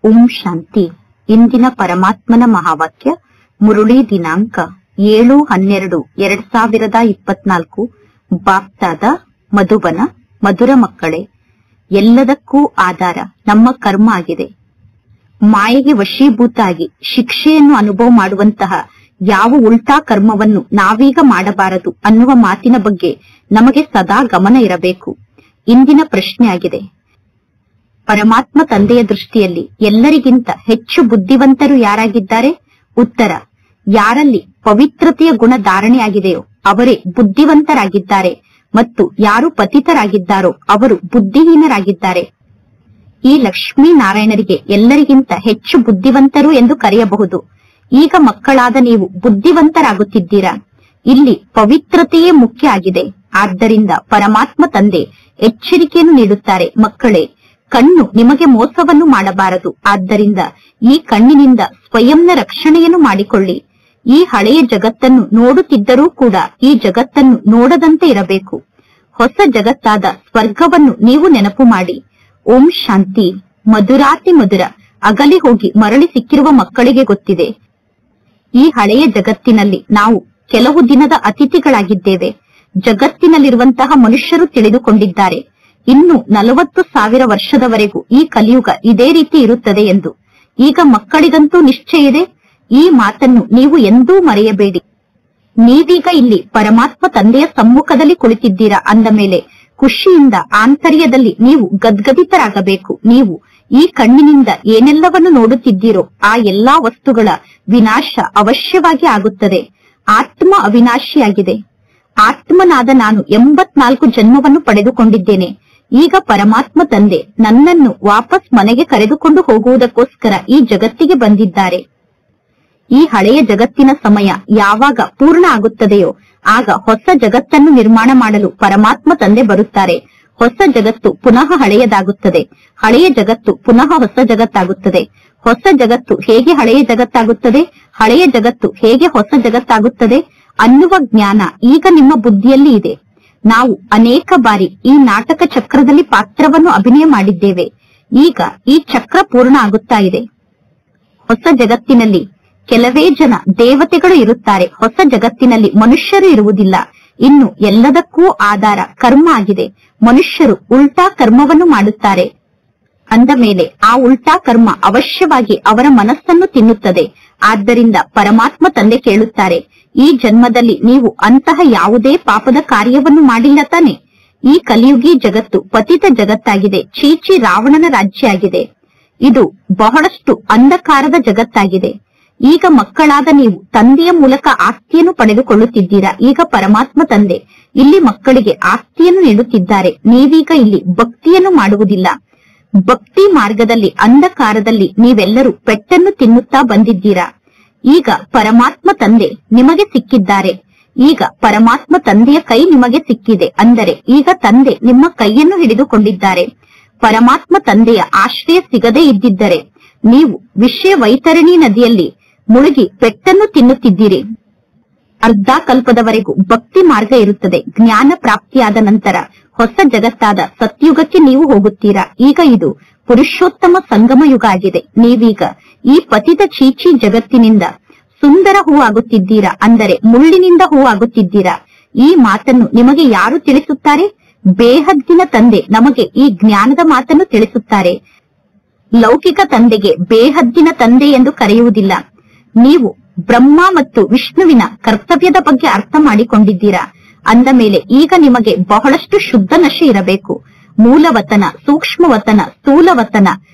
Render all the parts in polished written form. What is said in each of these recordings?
ಓಂ ಶಾಂತಿ. ಇಂದಿನ ಪರಮಾತ್ಮನ ಮಹಾವಾಕ್ಯ ಮುರುಳಿ ದಿನಾಂಕ 7/12/2024. ಬಾಪ್ತಾದ ಮಧುಬನ. ಮಧುರ ಮಕ್ಕಳೇ, ಎಲ್ಲದಕ್ಕೂ ಆಧಾರ ನಮ್ಮ ಕರ್ಮ ಆಗಿದೆ. ಮಾಯೆಗೆ ವಶೀಭೂತ ಆಗಿ ಶಿಕ್ಷೆಯನ್ನು ಅನುಭವ ಮಾಡುವಂತಹ ಯಾವ ಉಲ್ಟಾ ಕರ್ಮವನ್ನು ನಾವೀಗ ಮಾಡಬಾರದು ಅನ್ನುವ ಮಾತಿನ ಬಗ್ಗೆ ನಮಗೆ ಸದಾ ಗಮನ ಇರಬೇಕು. ಇಂದಿನ ಪ್ರಶ್ನೆ ಆಗಿದೆ, ಪರಮಾತ್ಮ ತಂದೆಯ ದೃಷ್ಟಿಯಲ್ಲಿ ಎಲ್ಲರಿಗಿಂತ ಹೆಚ್ಚು ಬುದ್ಧಿವಂತರು ಯಾರಾಗಿದ್ದಾರೆ? ಉತ್ತರ, ಯಾರಲ್ಲಿ ಪವಿತ್ರತೆಯ ಗುಣ ಧಾರಣೆಯಾಗಿದೆಯೋ ಅವರೇ ಬುದ್ಧಿವಂತರಾಗಿದ್ದಾರೆ ಮತ್ತು ಯಾರು ಪತಿತರಾಗಿದ್ದಾರೋ ಅವರು ಬುದ್ಧಿಹೀನರಾಗಿದ್ದಾರೆ. ಈ ಲಕ್ಷ್ಮೀನಾರಾಯಣರಿಗೆ ಎಲ್ಲರಿಗಿಂತ ಹೆಚ್ಚು ಬುದ್ಧಿವಂತರು ಎಂದು ಕರೆಯಬಹುದು. ಈಗ ಮಕ್ಕಳಾದ ನೀವು ಬುದ್ಧಿವಂತರಾಗುತ್ತಿದ್ದೀರಾ. ಇಲ್ಲಿ ಪವಿತ್ರತೆಯೇ ಮುಖ್ಯ ಆಗಿದೆ. ಆದ್ದರಿಂದ ಪರಮಾತ್ಮ ತಂದೆ ಎಚ್ಚರಿಕೆಯನ್ನು ನೀಡುತ್ತಾರೆ, ಮಕ್ಕಳೇ, ಕಣ್ಣು ನಿಮಗೆ ಮೋಸವನ್ನು ಮಾಡಬಾರದು. ಆದ್ದರಿಂದ ಈ ಕಣ್ಣಿನಿಂದ ಸ್ವಯಂನ ರಕ್ಷಣೆಯನ್ನು ಮಾಡಿಕೊಳ್ಳಿ. ಈ ಹಳೆಯ ಜಗತ್ತನ್ನು ನೋಡುತ್ತಿದ್ದರೂ ಕೂಡ ಈ ಜಗತ್ತನ್ನು ನೋಡದಂತೆ ಇರಬೇಕು. ಹೊಸ ಜಗತ್ತಾದ ಸ್ವರ್ಗವನ್ನು ನೀವು ನೆನಪು ಮಾಡಿ. ಓಂ ಶಾಂತಿ. ಮಧುರಾತಿ ಮಧುರ. ಅಗಲಿ ಹೋಗಿ ಮರಳಿ ಸಿಕ್ಕಿರುವ ಮಕ್ಕಳಿಗೆ ಗೊತ್ತಿದೆ, ಈ ಹಳೆಯ ಜಗತ್ತಿನಲ್ಲಿ ನಾವು ಕೆಲವು ದಿನದ ಅತಿಥಿಗಳಾಗಿದ್ದೇವೆ. ಜಗತ್ತಿನಲ್ಲಿರುವಂತಹ ಮನುಷ್ಯರು ತಿಳಿದುಕೊಂಡಿದ್ದಾರೆ ಇನ್ನು 40,000 ವರ್ಷದವರೆಗೂ ಈ ಕಲಿಯುಗ ಇದೇ ರೀತಿ ಇರುತ್ತದೆ ಎಂದು. ಈಗ ಮಕ್ಕಳಿಗಂತೂ ನಿಶ್ಚಯ ಇದೆ. ಈ ಮಾತನ್ನು ನೀವು ಎಂದೂ ಮರೆಯಬೇಡಿ. ನೀವೀಗ ಇಲ್ಲಿ ಪರಮಾತ್ಮ ತಂದೆಯ ಸಮ್ಮುಖದಲ್ಲಿ ಕುಳಿತಿದ್ದೀರಾ ಅಂದ ಮೇಲೆ ಖುಷಿಯಿಂದ ಆಂತರ್ಯದಲ್ಲಿ ನೀವು ಗದ್ಗದಿತರಾಗಬೇಕು. ನೀವು ಈ ಕಣ್ಣಿನಿಂದ ಏನೆಲ್ಲವನ್ನು ನೋಡುತ್ತಿದ್ದೀರೋ ಆ ಎಲ್ಲಾ ವಸ್ತುಗಳ ವಿನಾಶ ಅವಶ್ಯವಾಗಿ ಆಗುತ್ತದೆ. ಆತ್ಮ ಅವಿನಾಶಿಯಾಗಿದೆ. ಆತ್ಮನಾದ ನಾನು 84 ಜನ್ಮವನ್ನು ಪಡೆದುಕೊಂಡಿದ್ದೇನೆ. ಈಗ ಪರಮಾತ್ಮ ತಂದೆ ನನ್ನನ್ನು ವಾಪಸ್ ಮನೆಗೆ ಕರೆದುಕೊಂಡು ಹೋಗುವುದಕ್ಕೋಸ್ಕರ ಈ ಜಗತ್ತಿಗೆ ಬಂದಿದ್ದಾರೆ. ಈ ಹಳೆಯ ಜಗತ್ತಿನ ಸಮಯ ಯಾವಾಗ ಪೂರ್ಣ ಆಗುತ್ತದೆಯೋ ಆಗ ಹೊಸ ಜಗತ್ತನ್ನು ನಿರ್ಮಾಣ ಮಾಡಲು ಪರಮಾತ್ಮ ತಂದೆ ಬರುತ್ತಾರೆ. ಹೊಸ ಜಗತ್ತು ಪುನಃ ಹಳೆಯದಾಗುತ್ತದೆ, ಹಳೆಯ ಜಗತ್ತು ಪುನಃ ಹೊಸ ಜಗತ್ತಾಗುತ್ತದೆ. ಹೊಸ ಜಗತ್ತು ಹೇಗೆ ಹಳೆಯ ಜಗತ್ತಾಗುತ್ತದೆ, ಹಳೆಯ ಜಗತ್ತು ಹೇಗೆ ಹೊಸ ಜಗತ್ತಾಗುತ್ತದೆ ಅನ್ನುವ ಜ್ಞಾನ ಈಗ ನಿಮ್ಮ ಬುದ್ಧಿಯಲ್ಲಿ ಇದೆ. ನಾವು ಅನೇಕ ಬಾರಿ ಈ ನಾಟಕ ಚಕ್ರದಲ್ಲಿ ಪಾತ್ರವನ್ನು ಅಭಿನಯ ಮಾಡಿದ್ದೇವೆ. ಈಗ ಈ ಚಕ್ರ ಪೂರ್ಣ ಆಗುತ್ತಾ ಇದೆ. ಹೊಸ ಜಗತ್ತಿನಲ್ಲಿ ಕೆಲವೇ ಜನ ದೇವತೆಗಳು ಇರುತ್ತಾರೆ. ಹೊಸ ಜಗತ್ತಿನಲ್ಲಿ ಮನುಷ್ಯರು ಇರುವುದಿಲ್ಲ. ಇನ್ನು ಎಲ್ಲದಕ್ಕೂ ಆಧಾರ ಕರ್ಮ ಆಗಿದೆ. ಮನುಷ್ಯರು ಉಲ್ಟಾ ಕರ್ಮವನ್ನು ಮಾಡುತ್ತಾರೆ. ಅಂದ ಮೇಲೆ ಆ ಉಲ್ಟಾ ಕರ್ಮ ಅವಶ್ಯವಾಗಿ ಅವರ ಮನಸ್ಸನ್ನು ತಿನ್ನುತ್ತದೆ. ಆದ್ದರಿಂದ ಪರಮಾತ್ಮ ತಂದೆ ಕೇಳುತ್ತಾರೆ, ಈ ಜನ್ಮದಲ್ಲಿ ನೀವು ಅಂತಹ ಯಾವುದೇ ಪಾಪದ ಕಾರ್ಯವನ್ನು ಮಾಡಿಲ್ಲ ತಾನೆ? ಈ ಕಲಿಯುಗಿ ಜಗತ್ತು ಪತಿತ ಜಗತ್ತಾಗಿದೆ. ಚೀಚಿ ರಾವಣನ ರಾಜ್ಯ ಆಗಿದೆ. ಇದು ಬಹಳಷ್ಟು ಅಂಧಕಾರದ ಜಗತ್ತಾಗಿದೆ. ಈಗ ಮಕ್ಕಳಾದ ನೀವು ತಂದೆಯ ಮೂಲಕ ಆಸ್ತಿಯನ್ನು ಪಡೆದುಕೊಳ್ಳುತ್ತಿದ್ದೀರಾ. ಈಗ ಪರಮಾತ್ಮ ತಂದೆ ಇಲ್ಲಿ ಮಕ್ಕಳಿಗೆ ಆಸ್ತಿಯನ್ನು ನೀಡುತ್ತಿದ್ದಾರೆ. ನೀವೀಗ ಇಲ್ಲಿ ಭಕ್ತಿಯನ್ನು ಮಾಡುವುದಿಲ್ಲ. ಭಕ್ತಿ ಮಾರ್ಗದಲ್ಲಿ ಅಂಧಕಾರದಲ್ಲಿ ನೀವೆಲ್ಲರೂ ಪೆಟ್ಟನ್ನು ತಿನ್ನುತ್ತಾ ಬಂದಿದ್ದೀರಾ. ಈಗ ಪರಮಾತ್ಮ ತಂದೆ ನಿಮಗೆ ಸಿಕ್ಕಿದ್ದಾರೆ. ಈಗ ಪರಮಾತ್ಮ ತಂದೆಯ ಕೈ ನಿಮಗೆ ಸಿಕ್ಕಿದೆ. ಅಂದರೆ ಈಗ ತಂದೆ ನಿಮ್ಮ ಕೈಯನ್ನು ಹಿಡಿದುಕೊಂಡಿದ್ದಾರೆ. ಪರಮಾತ್ಮ ತಂದೆಯ ಆಶ್ರಯ ಸಿಗದೇ ಇದ್ದಿದ್ದರೆ ನೀವು ವಿಷಯ ವೈತರಣಿ ನದಿಯಲ್ಲಿ ಮುಳುಗಿ ಪೆಟ್ಟನ್ನು ತಿನ್ನುತ್ತಿದ್ದೀರಿ. ಅರ್ಧ ಕಲ್ಪದವರೆಗೂ ಭಕ್ತಿ ಮಾರ್ಗ ಇರುತ್ತದೆ. ಜ್ಞಾನ ಪ್ರಾಪ್ತಿಯಾದ ನಂತರ ಹೊಸ ಜಗತ್ತಾದ ಸತ್ಯುಗಕ್ಕೆ ನೀವು ಹೋಗುತ್ತೀರಾ. ಈಗ ಇದು ಪುರುಷೋತ್ತಮ ಸಂಗಮ ಯುಗ ಆಗಿದೆ. ನೀವೀಗ ಈ ಪತಿತ ಚೀಚಿ ಜಗತ್ತಿನಿಂದ ಸುಂದರ ಹೂ ಆಗುತ್ತಿದ್ದೀರಾ. ಅಂದರೆ ಮುಳ್ಳಿನಿಂದ ಹೂ ಆಗುತ್ತಿದ್ದೀರಾ. ಈ ಮಾತನ್ನು ನಿಮಗೆ ಯಾರು ತಿಳಿಸುತ್ತಾರೆ? ಬೇಹದ್ದಿನ ತಂದೆ ನಮಗೆ ಈ ಜ್ಞಾನದ ಮಾತನ್ನು ತಿಳಿಸುತ್ತಾರೆ. ಲೌಕಿಕ ತಂದೆಗೆ ಬೇಹದ್ದಿನ ತಂದೆ ಎಂದು ಕರೆಯುವುದಿಲ್ಲ. ನೀವು ಬ್ರಹ್ಮ ಮತ್ತು ವಿಷ್ಣುವಿನ ಕರ್ತವ್ಯದ ಬಗ್ಗೆ ಅರ್ಥ ಮಾಡಿಕೊಂಡಿದ್ದೀರಾ. ಅಂದ ಮೇಲೆ ಈಗ ನಿಮಗೆ ಬಹಳಷ್ಟು ಶುದ್ಧ ನಶೆ ಇರಬೇಕು. ಮೂಲವತನ, ಸೂಕ್ಷ್ಮವತನ, ಸ್ಥೂಲವತನ,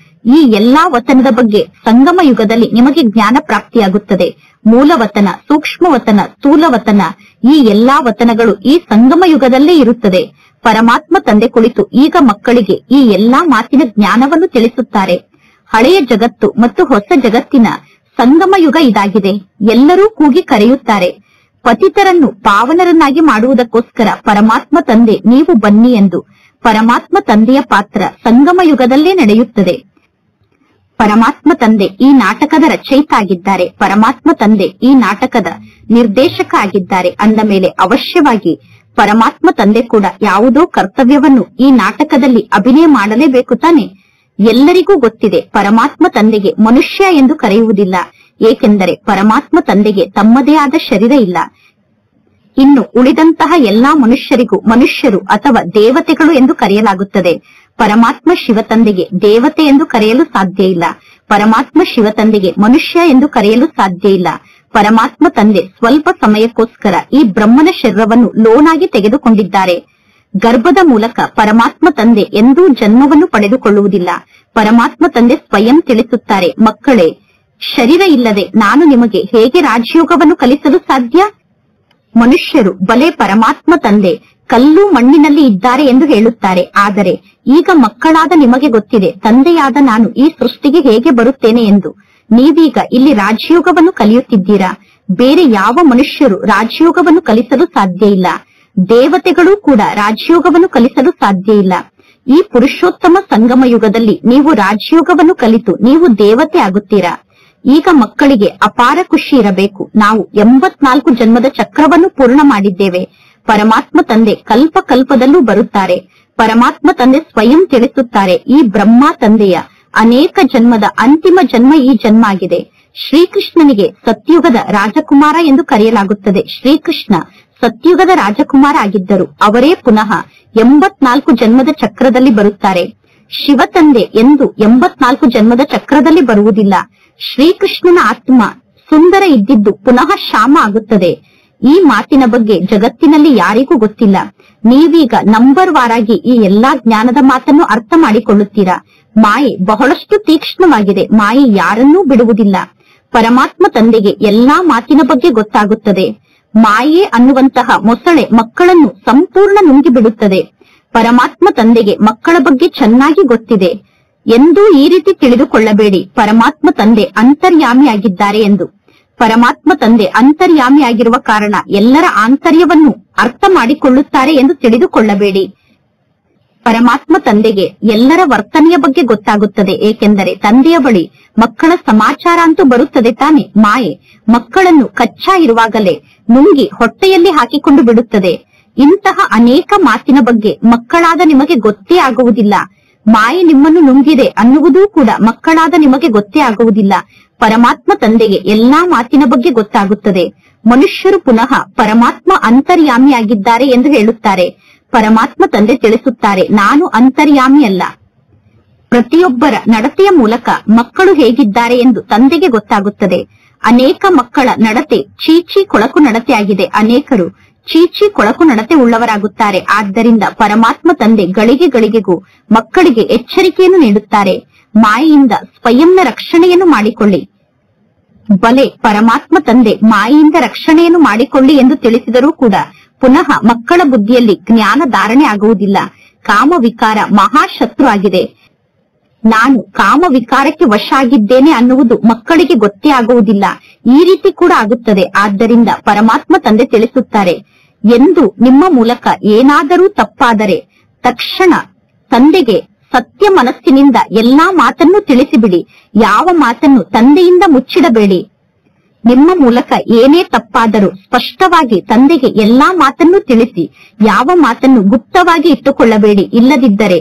ಈ ಎಲ್ಲಾ ವತನದ ಬಗ್ಗೆ ಸಂಗಮ ಯುಗದಲ್ಲಿ ನಿಮಗೆ ಜ್ಞಾನ ಪ್ರಾಪ್ತಿಯಾಗುತ್ತದೆ. ಮೂಲವತನ, ಸೂಕ್ಷ್ಮವತನ, ಸ್ಥೂಲವತನ, ಈ ಎಲ್ಲಾ ವತನಗಳು ಈ ಸಂಗಮ ಯುಗದಲ್ಲೇ ಇರುತ್ತದೆ. ಪರಮಾತ್ಮ ತಂದೆ ಕುಳಿತು ಈಗ ಮಕ್ಕಳಿಗೆ ಈ ಎಲ್ಲಾ ಮಾತಿನ ಜ್ಞಾನವನ್ನು ತಿಳಿಸುತ್ತಾರೆ. ಹಳೆಯ ಜಗತ್ತು ಮತ್ತು ಹೊಸ ಜಗತ್ತಿನ ಸಂಗಮ ಯುಗ ಇದಾಗಿದೆ. ಎಲ್ಲರೂ ಕೂಗಿ ಕರೆಯುತ್ತಾರೆ. ಪತಿತರನ್ನು ಪಾವನರನ್ನಾಗಿ ಮಾಡುವುದಕ್ಕೋಸ್ಕರ ಪರಮಾತ್ಮ ತಂದೆ ನೀವು ಬನ್ನಿ ಎಂದು. ಪರಮಾತ್ಮ ತಂದೆಯ ಪಾತ್ರ ಸಂಗಮ ಯುಗದಲ್ಲೇ ನಡೆಯುತ್ತದೆ. ಪರಮಾತ್ಮ ತಂದೆ ಈ ನಾಟಕದ ರಚಯಿತ ಆಗಿದ್ದಾರೆ. ಪರಮಾತ್ಮ ತಂದೆ ಈ ನಾಟಕದ ನಿರ್ದೇಶಕ ಆಗಿದ್ದಾರೆ. ಅಂದ ಮೇಲೆ ಅವಶ್ಯವಾಗಿ ಪರಮಾತ್ಮ ತಂದೆ ಕೂಡ ಯಾವುದೋ ಕರ್ತವ್ಯವನ್ನು ಈ ನಾಟಕದಲ್ಲಿ ಅಭಿನಯ ಮಾಡಲೇಬೇಕು ತಾನೆ? ಎಲ್ಲರಿಗೂ ಗೊತ್ತಿದೆ, ಪರಮಾತ್ಮ ತಂದೆಗೆ ಮನುಷ್ಯ ಎಂದು ಕರೆಯುವುದಿಲ್ಲ, ಏಕೆಂದರೆ ಪರಮಾತ್ಮ ತಂದೆಗೆ ತಮ್ಮದೇ ಆದ ಶರೀರ ಇಲ್ಲ. ಇನ್ನು ಉಳಿದಂತಹ ಎಲ್ಲಾ ಮನುಷ್ಯರಿಗೂ ಮನುಷ್ಯರು ಅಥವಾ ದೇವತೆಗಳು ಎಂದು ಕರೆಯಲಾಗುತ್ತದೆ. ಪರಮಾತ್ಮ ಶಿವ ತಂದೆಗೆ ದೇವತೆ ಎಂದು ಕರೆಯಲು ಸಾಧ್ಯ ಇಲ್ಲ. ಪರಮಾತ್ಮ ಶಿವ ತಂದೆಗೆ ಮನುಷ್ಯ ಎಂದು ಕರೆಯಲು ಸಾಧ್ಯ ಇಲ್ಲ. ಪರಮಾತ್ಮ ತಂದೆ ಸ್ವಲ್ಪ ಸಮಯಕ್ಕೋಸ್ಕರ ಈ ಬ್ರಹ್ಮನ ಶರೀರವನ್ನು ಲೋನಾಗಿ ತೆಗೆದುಕೊಂಡಿದ್ದಾರೆ. ಗರ್ಭದ ಮೂಲಕ ಪರಮಾತ್ಮ ತಂದೆ ಎಂದೂ ಜನ್ಮವನ್ನು ಪಡೆದುಕೊಳ್ಳುವುದಿಲ್ಲ. ಪರಮಾತ್ಮ ತಂದೆ ಸ್ವಯಂ ತಿಳಿಸುತ್ತಾರೆ, ಮಕ್ಕಳೇ, ಶರೀರ ಇಲ್ಲದೆ ನಾನು ನಿಮಗೆ ಹೇಗೆ ರಾಜಯೋಗವನ್ನು ಕಲಿಸಲು ಸಾಧ್ಯ? ಮನುಷ್ಯರು ಬಲೆ ಪರಮಾತ್ಮ ತಂದೆ ಕಲ್ಲು ಮಣ್ಣಿನಲ್ಲಿ ಇದ್ದಾರೆ ಎಂದು ಹೇಳುತ್ತಾರೆ. ಆದರೆ ಈಗ ಮಕ್ಕಳಾದ ನಿಮಗೆ ಗೊತ್ತಿದೆ, ತಂದೆಯಾದ ನಾನು ಈ ಸೃಷ್ಟಿಗೆ ಹೇಗೆ ಬರುತ್ತೇನೆ ಎಂದು. ನೀವೀಗ ಇಲ್ಲಿ ರಾಜಯೋಗವನ್ನು ಕಲಿಯುತ್ತಿದ್ದೀರಾ. ಬೇರೆ ಯಾವ ಮನುಷ್ಯರು ರಾಜಯೋಗವನ್ನು ಕಲಿಸಲು ಸಾಧ್ಯ ಇಲ್ಲ. ದೇವತೆಗಳು ಕೂಡ ರಾಜಯೋಗವನ್ನು ಕಲಿಸಲು ಸಾಧ್ಯ ಇಲ್ಲ. ಈ ಪುರುಷೋತ್ತಮ ಸಂಗಮ ಯುಗದಲ್ಲಿ ನೀವು ರಾಜಯೋಗವನ್ನು ಕಲಿತು ನೀವು ದೇವತೆ ಆಗುತ್ತೀರಾ. ಈಗ ಮಕ್ಕಳಿಗೆ ಅಪಾರ ಖುಷಿ ಇರಬೇಕು. ನಾವು 84 ಜನ್ಮದ ಚಕ್ರವನ್ನು ಪೂರ್ಣ ಮಾಡಿದ್ದೇವೆ. ಪರಮಾತ್ಮ ತಂದೆ ಕಲ್ಪ ಕಲ್ಪದಲ್ಲೂ ಬರುತ್ತಾರೆ. ಪರಮಾತ್ಮ ತಂದೆ ಸ್ವಯಂ ತಿಳಿಸುತ್ತಾರೆ, ಈ ಬ್ರಹ್ಮ ತಂದೆಯ ಅನೇಕ ಜನ್ಮದ ಅಂತಿಮ ಜನ್ಮ ಈ ಜನ್ಮ ಆಗಿದೆ. ಶ್ರೀಕೃಷ್ಣನಿಗೆ ಸತ್ಯುಗದ ರಾಜಕುಮಾರ ಎಂದು ಕರೆಯಲಾಗುತ್ತದೆ. ಶ್ರೀಕೃಷ್ಣ ಸತ್ಯುಗದ ರಾಜಕುಮಾರ ಆಗಿದ್ದರು. ಅವರೇ ಪುನಃ 84 ಜನ್ಮದ ಚಕ್ರದಲ್ಲಿ ಬರುತ್ತಾರೆ. ಶಿವ ತಂದೆ ಎಂದು 84 ಜನ್ಮದ ಚಕ್ರದಲ್ಲಿ ಬರುವುದಿಲ್ಲ. ಶ್ರೀಕೃಷ್ಣನ ಆತ್ಮ ಸುಂದರ ಇದ್ದಿದ್ದು ಪುನಃ ಶ್ಯಾಮ ಆಗುತ್ತದೆ. ಈ ಮಾತಿನ ಬಗ್ಗೆ ಜಗತ್ತಿನಲ್ಲಿ ಯಾರಿಗೂ ಗೊತ್ತಿಲ್ಲ. ನೀವೀಗ ನಂಬರ್ ವಾರಾಗಿ ಈ ಎಲ್ಲಾ ಜ್ಞಾನದ ಮಾತನ್ನು ಅರ್ಥ ಮಾಡಿಕೊಳ್ಳುತ್ತೀರಾ. ಮಾಯೆ ಬಹಳಷ್ಟು ತೀಕ್ಷ್ಣವಾಗಿದೆ. ಮಾಯೆ ಯಾರನ್ನೂ ಬಿಡುವುದಿಲ್ಲ. ಪರಮಾತ್ಮ ತಂದೆಗೆ ಎಲ್ಲಾ ಮಾತಿನ ಬಗ್ಗೆ ಗೊತ್ತಾಗುತ್ತದೆ. ಮಾಯೆ ಅನ್ನುವಂತಹ ಮೊಸಳೆ ಮಕ್ಕಳನ್ನು ಸಂಪೂರ್ಣ ನುಂಗಿ ಬಿಡುತ್ತದೆ. ಪರಮಾತ್ಮ ತಂದೆಗೆ ಮಕ್ಕಳ ಬಗ್ಗೆ ಚೆನ್ನಾಗಿ ಗೊತ್ತಿದೆ. ಎಂದೂ ಈ ರೀತಿ ತಿಳಿದುಕೊಳ್ಳಬೇಡಿ, ಪರಮಾತ್ಮ ತಂದೆ ಅಂತರ್ಯಾಮಿಯಾಗಿದ್ದಾರೆ ಎಂದು. ಪರಮಾತ್ಮ ತಂದೆ ಅಂತರ್ಯಾಮಿಯಾಗಿರುವ ಕಾರಣ ಎಲ್ಲರ ಆಂತರ್ಯವನ್ನು ಅರ್ಥ ಮಾಡಿಕೊಳ್ಳುತ್ತಾರೆ ಎಂದು ತಿಳಿದುಕೊಳ್ಳಬೇಡಿ. ಪರಮಾತ್ಮ ತಂದೆಗೆ ಎಲ್ಲರ ವರ್ತನೆಯ ಬಗ್ಗೆ ಗೊತ್ತಾಗುತ್ತದೆ, ಏಕೆಂದರೆ ತಂದೆಯ ಬಳಿ ಮಕ್ಕಳ ಸಮಾಚಾರ ಅಂತೂ ಬರುತ್ತದೆ ತಾನೆ. ಮಾಯೆ ಮಕ್ಕಳನ್ನು ಕಚ್ಚಾ ಇರುವಾಗಲೇ ನುಂಗಿ ಹೊಟ್ಟೆಯಲ್ಲಿ ಹಾಕಿಕೊಂಡು ಬಿಡುತ್ತದೆ. ಇಂತಹ ಅನೇಕ ಮಾತಿನ ಬಗ್ಗೆ ಮಕ್ಕಳಾದ ನಿಮಗೆ ಗೊತ್ತೇ ಆಗುವುದಿಲ್ಲ. ಮಾಯೆ ನಿಮ್ಮನ್ನು ನುಂಗಿದೆ ಅನ್ನುವುದೂ ಕೂಡ ಮಕ್ಕಳಾದ ನಿಮಗೆ ಗೊತ್ತೇ ಆಗುವುದಿಲ್ಲ. ಪರಮಾತ್ಮ ತಂದೆಗೆ ಎಲ್ಲಾ ಮಾತಿನ ಬಗ್ಗೆ ಗೊತ್ತಾಗುತ್ತದೆ. ಮನುಷ್ಯರು ಪುನಃ ಪರಮಾತ್ಮ ಅಂತರ್ಯಾಮಿಯಾಗಿದ್ದಾರೆ ಎಂದು ಹೇಳುತ್ತಾರೆ. ಪರಮಾತ್ಮ ತಂದೆ ತಿಳಿಸುತ್ತಾರೆ, ನಾನು ಅಂತರ್ಯಾಮಿಯಲ್ಲ. ಪ್ರತಿಯೊಬ್ಬರ ನಡತೆಯ ಮೂಲಕ ಮಕ್ಕಳು ಹೇಗಿದ್ದಾರೆ ಎಂದು ತಂದೆಗೆ ಗೊತ್ತಾಗುತ್ತದೆ. ಅನೇಕ ಮಕ್ಕಳ ನಡತೆ ಚೀಚಿ ಕೊಳಕು ನಡತೆಯಾಗಿದೆ. ಅನೇಕರು ಚೀಚಿ ಕೊಳಕು ನಡತೆ ಉಳ್ಳವರಾಗುತ್ತಾರೆ. ಆದ್ದರಿಂದ ಪರಮಾತ್ಮ ತಂದೆ ಗಳಿಗೆ ಗಳಿಗೆಗೂ ಮಕ್ಕಳಿಗೆ ಎಚ್ಚರಿಕೆಯನ್ನು ನೀಡುತ್ತಾರೆ. ಮಾಯೆಯಿಂದ ಸ್ವಯಂನ ರಕ್ಷಣೆಯನ್ನು ಮಾಡಿಕೊಳ್ಳಿ. ಬಲೆ ಪರಮಾತ್ಮ ತಂದೆ ಮಾಯೆಯಿಂದ ರಕ್ಷಣೆಯನ್ನು ಮಾಡಿಕೊಳ್ಳಿ ಎಂದು ತಿಳಿಸಿದರೂ ಕೂಡ ಪುನಃ ಮಕ್ಕಳ ಬುದ್ಧಿಯಲ್ಲಿ ಜ್ಞಾನ ಧಾರಣೆ ಆಗುವುದಿಲ್ಲ. ಕಾಮ ವಿಕಾರ ಮಹಾಶತ್ರು ಆಗಿದೆ. ನಾನು ಕಾಮ ವಿಕಾರಕ್ಕೆ ವಶ ಆಗಿದ್ದೇನೆ ಅನ್ನುವುದು ಮಕ್ಕಳಿಗೆ ಗೊತ್ತೇ ಆಗುವುದಿಲ್ಲ. ಈ ರೀತಿ ಕೂಡ ಆಗುತ್ತದೆ. ಆದ್ದರಿಂದ ಪರಮಾತ್ಮ ತಂದೆ ತಿಳಿಸುತ್ತಾರೆ, ಎಂದು ನಿಮ್ಮ ಮೂಲಕ ಏನಾದರೂ ತಪ್ಪಾದರೆ ತಕ್ಷಣ ತಂದೆಗೆ ಸತ್ಯ ಮನಸ್ಸಿನಿಂದ ಎಲ್ಲಾ ಮಾತನ್ನು ತಿಳಿಸಿಬಿಡಿ. ಯಾವ ಮಾತನ್ನು ತಂದೆಯಿಂದ ಮುಚ್ಚಿಡಬೇಡಿ. ನಿಮ್ಮ ಮೂಲಕ ಏನೇ ತಪ್ಪಾದರೂ ಸ್ಪಷ್ಟವಾಗಿ ತಂದೆಗೆ ಎಲ್ಲಾ ಮಾತನ್ನು ತಿಳಿಸಿ. ಯಾವ ಮಾತನ್ನು ಗುಪ್ತವಾಗಿ ಇಟ್ಟುಕೊಳ್ಳಬೇಡಿ. ಇಲ್ಲದಿದ್ದರೆ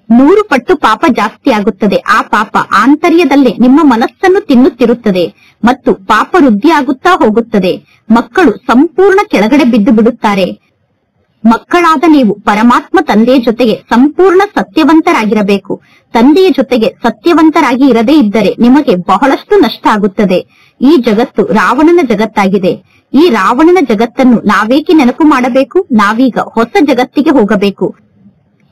100 ಪಟ್ಟು ಪಾಪ ಜಾಸ್ತಿ ಆಗುತ್ತದೆ. ಆ ಪಾಪ ಆಂತರ್ಯದಲ್ಲೇ ನಿಮ್ಮ ಮನಸ್ಸನ್ನು ತಿನ್ನುತ್ತಿರುತ್ತದೆ ಮತ್ತು ಪಾಪ ವೃದ್ಧಿಯಾಗುತ್ತಾ ಹೋಗುತ್ತದೆ. ಮಕ್ಕಳು ಸಂಪೂರ್ಣ ಕೆಳಗಡೆ ಬಿದ್ದು ಬಿಡುತ್ತಾರೆ. ಮಕ್ಕಳಾದ ನೀವು ಪರಮಾತ್ಮ ತಂದೆಯ ಜೊತೆಗೆ ಸಂಪೂರ್ಣ ಸತ್ಯವಂತರಾಗಿರಬೇಕು. ತಂದೆಯ ಜೊತೆಗೆ ಸತ್ಯವಂತರಾಗಿ ಇರದೇ ಇದ್ದರೆ ನಿಮಗೆ ಬಹಳಷ್ಟು ನಷ್ಟ ಆಗುತ್ತದೆ. ಈ ಜಗತ್ತು ರಾವಣನ ಜಗತ್ತಾಗಿದೆ. ಈ ರಾವಣನ ಜಗತ್ತನ್ನು ನಾವೇಕೆ ನೆನಪು ಮಾಡಬೇಕು? ನಾವೀಗ ಹೊಸ ಜಗತ್ತಿಗೆ ಹೋಗಬೇಕು.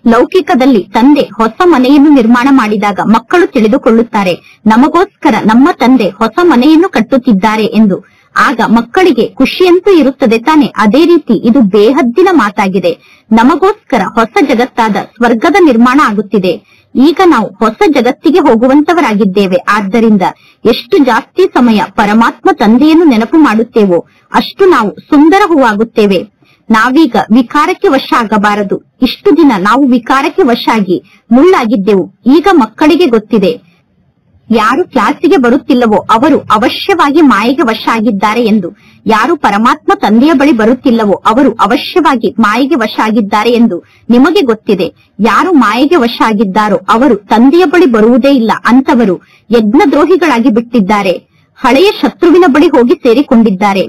ಲೌಕಿಕದಲ್ಲಿ ತಂದೆ ಹೊಸ ಮನೆಯನ್ನು ನಿರ್ಮಾಣ ಮಾಡಿದಾಗ ಮಕ್ಕಳು ತಿಳಿದುಕೊಳ್ಳುತ್ತಾರೆ, ನಮಗೋಸ್ಕರ ನಮ್ಮ ತಂದೆ ಹೊಸ ಮನೆಯನ್ನು ಕಟ್ಟುತ್ತಿದ್ದಾರೆ ಎಂದು. ಆಗ ಮಕ್ಕಳಿಗೆ ಖುಷಿಯಂತೂ ಇರುತ್ತದೆ ತಾನೆ. ಅದೇ ರೀತಿ ಇದು ಬೇಹದ್ದಿನ ಮಾತಾಗಿದೆ. ನಮಗೋಸ್ಕರ ಹೊಸ ಜಗತ್ತಾದ ಸ್ವರ್ಗದ ನಿರ್ಮಾಣ ಆಗುತ್ತಿದೆ. ಈಗ ನಾವು ಹೊಸ ಜಗತ್ತಿಗೆ ಹೋಗುವಂತವರಾಗಿದ್ದೇವೆ. ಆದ್ದರಿಂದ ಎಷ್ಟು ಜಾಸ್ತಿ ಸಮಯ ಪರಮಾತ್ಮ ತಂದೆಯನ್ನು ನೆನಪು ಮಾಡುತ್ತೇವೋ ಅಷ್ಟು ನಾವು ಸುಂದರ ಹೂವಾಗುತ್ತೇವೆ. ನಾವೀಗ ವಿಕಾರಕ್ಕೆ ವಶ ಆಗಬಾರದು. ಇಷ್ಟು ದಿನ ನಾವು ವಿಕಾರಕ್ಕೆ ವಶ ಆಗಿ ಮುಳ್ಳಾಗಿದ್ದೆವು. ಈಗ ಮಕ್ಕಳಿಗೆ ಗೊತ್ತಿದೆ, ಯಾರು ಕ್ಲಾಸಿಗೆ ಬರುತ್ತಿಲ್ಲವೋ ಅವರು ಅವಶ್ಯವಾಗಿ ಮಾಯೆಗೆ ವಶ ಆಗಿದ್ದಾರೆ ಎಂದು, ಯಾರು ಪರಮಾತ್ಮ ತಂದೆಯ ಬಳಿ ಬರುತ್ತಿಲ್ಲವೋ ಅವರು ಅವಶ್ಯವಾಗಿ ಮಾಯೆಗೆ ವಶ ಆಗಿದ್ದಾರೆ ಎಂದು ನಿಮಗೆ ಗೊತ್ತಿದೆ. ಯಾರು ಮಾಯೆಗೆ ವಶ ಆಗಿದ್ದಾರೋ ಅವರು ತಂದೆಯ ಬಳಿ ಬರುವುದೇ ಇಲ್ಲ. ಅಂತವರು ಯಜ್ಞದ್ರೋಹಿಗಳಾಗಿ ಬಿಟ್ಟಿದ್ದಾರೆ, ಹಳೆಯ ಶತ್ರುವಿನ ಬಳಿ ಹೋಗಿ ಸೇರಿಕೊಂಡಿದ್ದಾರೆ.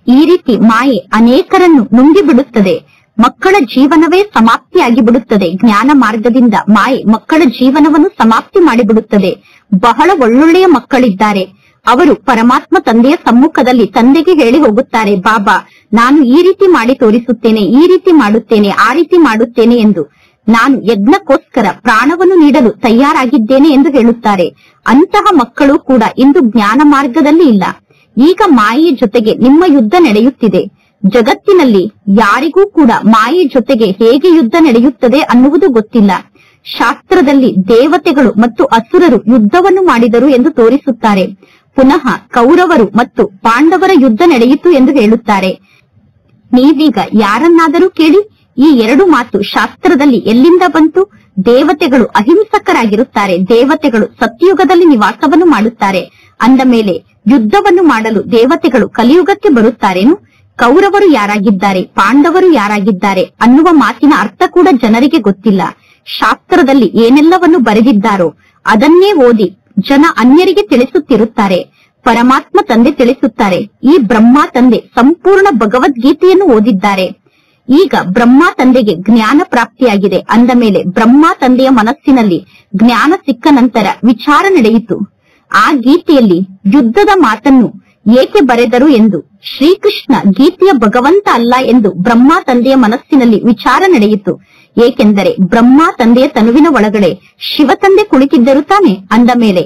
ಈ ರೀತಿ ಮಾಯೆ ಅನೇಕರನ್ನು ನುಂಗಿ ಬಿಡುತ್ತದೆ. ಮಕ್ಕಳ ಜೀವನವೇ ಸಮಾಪ್ತಿಯಾಗಿ ಬಿಡುತ್ತದೆ. ಜ್ಞಾನ ಮಾರ್ಗದಿಂದ ಮಾಯೆ ಮಕ್ಕಳ ಜೀವನವನ್ನು ಸಮಾಪ್ತಿ ಮಾಡಿಬಿಡುತ್ತದೆ. ಬಹಳ ಒಳ್ಳೊಳ್ಳೆಯ ಮಕ್ಕಳಿದ್ದಾರೆ. ಅವರು ಪರಮಾತ್ಮ ತಂದೆಯ ಸಮ್ಮುಖದಲ್ಲಿ ತಂದೆಗೆ ಹೇಳಿ ಹೋಗುತ್ತಾರೆ, ಬಾಬಾ ನಾನು ಈ ರೀತಿ ಮಾಡಿ ತೋರಿಸುತ್ತೇನೆ, ಈ ರೀತಿ ಮಾಡುತ್ತೇನೆ, ಆ ರೀತಿ ಮಾಡುತ್ತೇನೆ ಎಂದು. ನಾನು ಯಜ್ಞಕ್ಕೋಸ್ಕರ ಪ್ರಾಣವನ್ನು ನೀಡಲು ತಯಾರಾಗಿದ್ದೇನೆ ಎಂದು ಹೇಳುತ್ತಾರೆ. ಅಂತಹ ಮಕ್ಕಳು ಕೂಡ ಇಂದು ಜ್ಞಾನ ಮಾರ್ಗದಲ್ಲಿ ಇಲ್ಲ. ಈಗ ಮಾಯೆಯ ಜೊತೆಗೆ ನಿಮ್ಮ ಯುದ್ಧ ನಡೆಯುತ್ತಿದೆ. ಜಗತ್ತಿನಲ್ಲಿ ಯಾರಿಗೂ ಕೂಡ ಮಾಯೆ ಜೊತೆಗೆ ಹೇಗೆ ಯುದ್ಧ ನಡೆಯುತ್ತದೆ ಅನ್ನುವುದು ಗೊತ್ತಿಲ್ಲ. ಶಾಸ್ತ್ರದಲ್ಲಿ ದೇವತೆಗಳು ಮತ್ತು ಅಸುರರು ಯುದ್ಧವನ್ನು ಮಾಡಿದರು ಎಂದು ತೋರಿಸುತ್ತಾರೆ. ಪುನಃ ಕೌರವರು ಮತ್ತು ಪಾಂಡವರ ಯುದ್ಧ ನಡೆಯಿತು ಎಂದು ಹೇಳುತ್ತಾರೆ. ನೀವೀಗ ಯಾರನ್ನಾದರೂ ಕೇಳಿ, ಈ ಎರಡು ಮಾತು ಶಾಸ್ತ್ರದಲ್ಲಿ ಎಲ್ಲಿಂದ ಬಂತು? ದೇವತೆಗಳು ಅಹಿಂಸಕರಾಗಿರುತ್ತಾರೆ, ದೇವತೆಗಳು ಸತ್ಯಯುಗದಲ್ಲಿ ನಿವಾಸವನ್ನು ಮಾಡುತ್ತಾರೆ. ಅಂದ ಮೇಲೆ ಯುದ್ಧವನ್ನು ಮಾಡಲು ದೇವತೆಗಳು ಕಲಿಯುಗಕ್ಕೆ ಬರುತ್ತಾರೇನು? ಕೌರವರು ಯಾರಾಗಿದ್ದಾರೆ, ಪಾಂಡವರು ಯಾರಾಗಿದ್ದಾರೆ ಅನ್ನುವ ಮಾತಿನ ಅರ್ಥ ಕೂಡ ಜನರಿಗೆ ಗೊತ್ತಿಲ್ಲ. ಶಾಸ್ತ್ರದಲ್ಲಿ ಏನೆಲ್ಲವನ್ನು ಬರೆದಿದ್ದಾರೋ ಅದನ್ನೇ ಓದಿ ಜನ ಅನ್ಯರಿಗೆ ತಿಳಿಸುತ್ತಿರುತ್ತಾರೆ. ಪರಮಾತ್ಮ ತಂದೆ ತಿಳಿಸುತ್ತಾರೆ, ಈ ಬ್ರಹ್ಮ ತಂದೆ ಸಂಪೂರ್ಣ ಭಗವದ್ಗೀತೆಯನ್ನು ಓದಿದ್ದಾರೆ. ಈಗ ಬ್ರಹ್ಮ ತಂದೆಗೆ ಜ್ಞಾನ ಪ್ರಾಪ್ತಿಯಾಗಿದೆ. ಅಂದ ಮೇಲೆ ಬ್ರಹ್ಮ ತಂದೆಯ ಮನಸ್ಸಿನಲ್ಲಿ ಜ್ಞಾನ ಸಿಕ್ಕ ನಂತರ ವಿಚಾರ ನಡೆಯಿತು. ಆ ಗೀತೆಯಲ್ಲಿ ಯುದ್ಧದ ಮಾತನ್ನು ಏಕೆ ಬರೆದರು ಎಂದು, ಶ್ರೀಕೃಷ್ಣ ಗೀತೆಯ ಭಗವಂತ ಅಲ್ಲ ಎಂದು ಬ್ರಹ್ಮ ತಂದೆಯ ಮನಸ್ಸಿನಲ್ಲಿ ವಿಚಾರ ನಡೆಯಿತು. ಏಕೆಂದರೆ ಬ್ರಹ್ಮ ತಂದೆಯ ತನುವಿನ ಒಳಗಡೆ ಶಿವ ತಂದೆ ಕುಳಿತಿದ್ದರು ತಾನೆ. ಅಂದ ಮೇಲೆ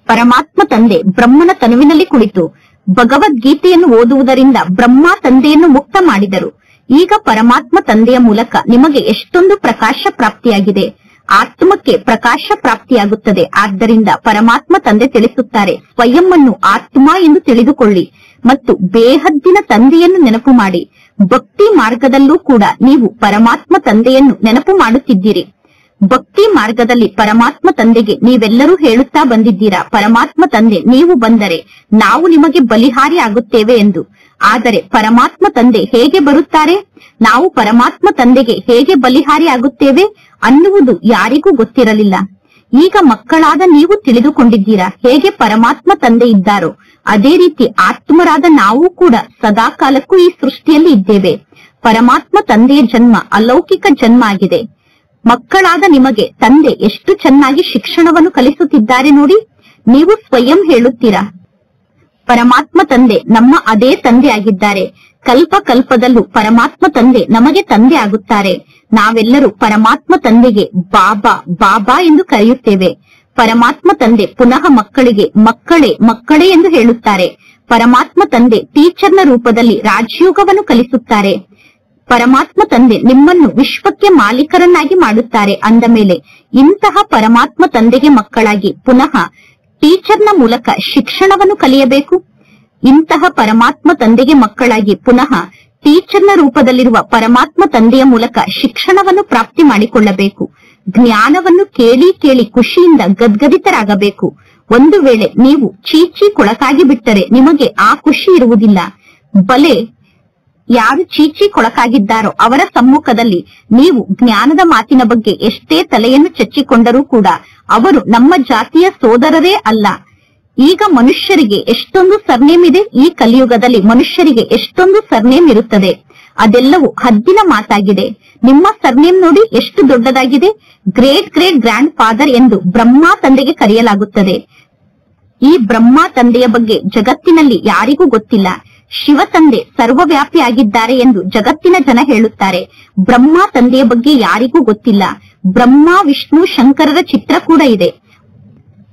ಪರಮಾತ್ಮ ತಂದೆ ಬ್ರಹ್ಮನ ತನುವಿನಲ್ಲಿ ಕುಳಿತು ಭಗವದ್ಗೀತೆಯನ್ನು ಓದುವುದರಿಂದ ಬ್ರಹ್ಮ ತಂದೆಯನ್ನು ಮುಕ್ತ ಮಾಡಿದರು. ಈಗ ಪರಮಾತ್ಮ ತಂದೆಯ ಮೂಲಕ ನಿಮಗೆ ಎಷ್ಟೊಂದು ಪ್ರಕಾಶ ಪ್ರಾಪ್ತಿಯಾಗಿದೆ. ಆತ್ಮಕ್ಕೆ ಪ್ರಕಾಶ ಪ್ರಾಪ್ತಿಯಾಗುತ್ತದೆ. ಆದ್ದರಿಂದ ಪರಮಾತ್ಮ ತಂದೆ ತಿಳಿಸುತ್ತಾರೆ, ಸ್ವಯಂ ಅನ್ನು ಆತ್ಮ ಎಂದು ತಿಳಿದುಕೊಳ್ಳಿ ಮತ್ತು ಬೇಹದ್ದಿನ ತಂದೆಯನ್ನು ನೆನಪು ಮಾಡಿ. ಭಕ್ತಿ ಮಾರ್ಗದಲ್ಲೂ ಕೂಡ ನೀವು ಪರಮಾತ್ಮ ತಂದೆಯನ್ನು ನೆನಪು ಮಾಡುತ್ತಿದ್ದೀರಿ. ಭಕ್ತಿ ಮಾರ್ಗದಲ್ಲಿ ಪರಮಾತ್ಮ ತಂದೆಗೆ ನೀವೆಲ್ಲರೂ ಹೇಳುತ್ತಾ ಬಂದಿದ್ದೀರಾ, ಪರಮಾತ್ಮ ತಂದೆ ನೀವು ಬಂದರೆ ನಾವು ನಿಮಗೆ ಬಲಿಹಾರಿ ಆಗುತ್ತೇವೆ ಎಂದು. ಆದರೆ ಪರಮಾತ್ಮ ತಂದೆ ಹೇಗೆ ಬರುತ್ತಾರೆ, ನಾವು ಪರಮಾತ್ಮ ತಂದೆಗೆ ಹೇಗೆ ಬಲಿಹಾರಿ ಆಗುತ್ತೇವೆ ಅನ್ನುವುದು ಯಾರಿಗೂ ಗೊತ್ತಿರಲಿಲ್ಲ. ಈಗ ಮಕ್ಕಳಾದ ನೀವು ತಿಳಿದುಕೊಂಡಿದ್ದೀರಾ ಹೇಗೆ ಪರಮಾತ್ಮ ತಂದೆ ಇದ್ದಾರೋ ಅದೇ ರೀತಿ ಆತ್ಮರಾದ ನಾವು ಕೂಡ ಸದಾ ಕಾಲಕ್ಕೂ ಈ ಸೃಷ್ಟಿಯಲ್ಲಿ ಇದ್ದೇವೆ. ಪರಮಾತ್ಮ ತಂದೆಯ ಜನ್ಮ ಅಲೌಕಿಕ ಜನ್ಮ ಆಗಿದೆ. ಮಕ್ಕಳಾದ ನಿಮಗೆ ತಂದೆ ಎಷ್ಟು ಚೆನ್ನಾಗಿ ಶಿಕ್ಷಣವನ್ನು ಕಲಿಸುತ್ತಿದ್ದಾರೆ ನೋಡಿ. ನೀವು ಸ್ವಯಂ ಹೇಳುತ್ತೀರಾ, ಪರಮಾತ್ಮ ತಂದೆ ನಮ್ಮ ಅದೇ ತಂದೆ ಆಗಿದ್ದಾರೆ. ಕಲ್ಪ ಕಲ್ಪದಲ್ಲೂ ಪರಮಾತ್ಮ ತಂದೆ ನಮಗೆ ತಂದೆ ಆಗುತ್ತಾರೆ. ನಾವೆಲ್ಲರೂ ಪರಮಾತ್ಮ ತಂದೆಗೆ ಬಾಬಾ ಬಾಬಾ ಎಂದು ಕರೆಯುತ್ತೇವೆ. ಪರಮಾತ್ಮ ತಂದೆ ಪುನಃ ಮಕ್ಕಳಿಗೆ ಮಕ್ಕಳೇ ಮಕ್ಕಳೇ ಎಂದು ಹೇಳುತ್ತಾರೆ. ಪರಮಾತ್ಮ ತಂದೆ ಟೀಚರ್ನ ರೂಪದಲ್ಲಿ ರಾಜಯೋಗವನ್ನು ಕಲಿಸುತ್ತಾರೆ. ಪರಮಾತ್ಮ ತಂದೆ ನಿಮ್ಮನ್ನು ವಿಶ್ವಕ್ಕೆ ಮಾಲೀಕರನ್ನಾಗಿ ಮಾಡುತ್ತಾರೆ. ಅಂದ ಮೇಲೆ ಇಂತಹ ಪರಮಾತ್ಮ ತಂದೆಗೆ ಮಕ್ಕಳಾಗಿ ಪುನಃ ಟೀಚರ್ನ ಮೂಲಕ ಶಿಕ್ಷಣವನ್ನು ಕಲಿಯಬೇಕು. ಇಂತಹ ಪರಮಾತ್ಮ ತಂದೆಗೆ ಮಕ್ಕಳಾಗಿ ಪುನಃ ಟೀಚರ್ನ ರೂಪದಲ್ಲಿರುವ ಪರಮಾತ್ಮ ತಂದೆಯ ಮೂಲಕ ಶಿಕ್ಷಣವನ್ನು ಪ್ರಾಪ್ತಿ ಮಾಡಿಕೊಳ್ಳಬೇಕು. ಜ್ಞಾನವನ್ನು ಕೇಳಿ ಕೇಳಿ ಖುಷಿಯಿಂದ ಗದ್ಗದಿತರಾಗಬೇಕು. ಒಂದು ವೇಳೆ ನೀವು ಚೀಚಿ ಕೊಳಕಾಗಿ ಬಿಟ್ಟರೆ ನಿಮಗೆ ಆ ಖುಷಿ ಇರುವುದಿಲ್ಲ. ಬಲೆ ಯಾರು ಚೀಚಿ ಕೊಳಕಾಗಿದ್ದಾರೋ ಅವರ ಸಮ್ಮುಖದಲ್ಲಿ ನೀವು ಜ್ಞಾನದ ಮಾತಿನ ಬಗ್ಗೆ ಎಷ್ಟೇ ತಲೆಯನ್ನು ಚಚ್ಚಿಕೊಂಡರೂ ಕೂಡ ಅವರು ನಮ್ಮ ಜಾತಿಯ ಸೋದರರೇ ಅಲ್ಲ. ಈಗ ಮನುಷ್ಯರಿಗೆ ಎಷ್ಟೊಂದು ಸರ್ನೇಮ್ ಇದೆ. ಈ ಕಲಿಯುಗದಲ್ಲಿ ಮನುಷ್ಯರಿಗೆ ಎಷ್ಟೊಂದು ಸರ್ನೇಮ್ ಇರುತ್ತದೆ. ಅದೆಲ್ಲವೂ ಹದ್ದಿನ ಮಾತಾಗಿದೆ. ನಿಮ್ಮ ಸರ್ನೇಮ್ ನೋಡಿ ಎಷ್ಟು ದೊಡ್ಡದಾಗಿದೆ. ಗ್ರೇಟ್ ಗ್ರೇಟ್ ಗ್ರ್ಯಾಂಡ್ ಫಾದರ್ ಎಂದು ಬ್ರಹ್ಮ ತಂದೆಗೆ ಕರೆಯಲಾಗುತ್ತದೆ. ಈ ಬ್ರಹ್ಮ ತಂದೆಯ ಬಗ್ಗೆ ಜಗತ್ತಿನಲ್ಲಿ ಯಾರಿಗೂ ಗೊತ್ತಿಲ್ಲ. ಶಿವ ತಂದೆ ಸರ್ವವ್ಯಾಪಿ ಆಗಿದ್ದಾರೆ ಎಂದು ಜಗತ್ತಿನ ಜನ ಹೇಳುತ್ತಾರೆ. ಬ್ರಹ್ಮ ತಂದೆಯ ಬಗ್ಗೆ ಯಾರಿಗೂ ಗೊತ್ತಿಲ್ಲ. ಬ್ರಹ್ಮ ವಿಷ್ಣು ಶಂಕರರ ಚಿತ್ರ ಕೂಡ ಇದೆ.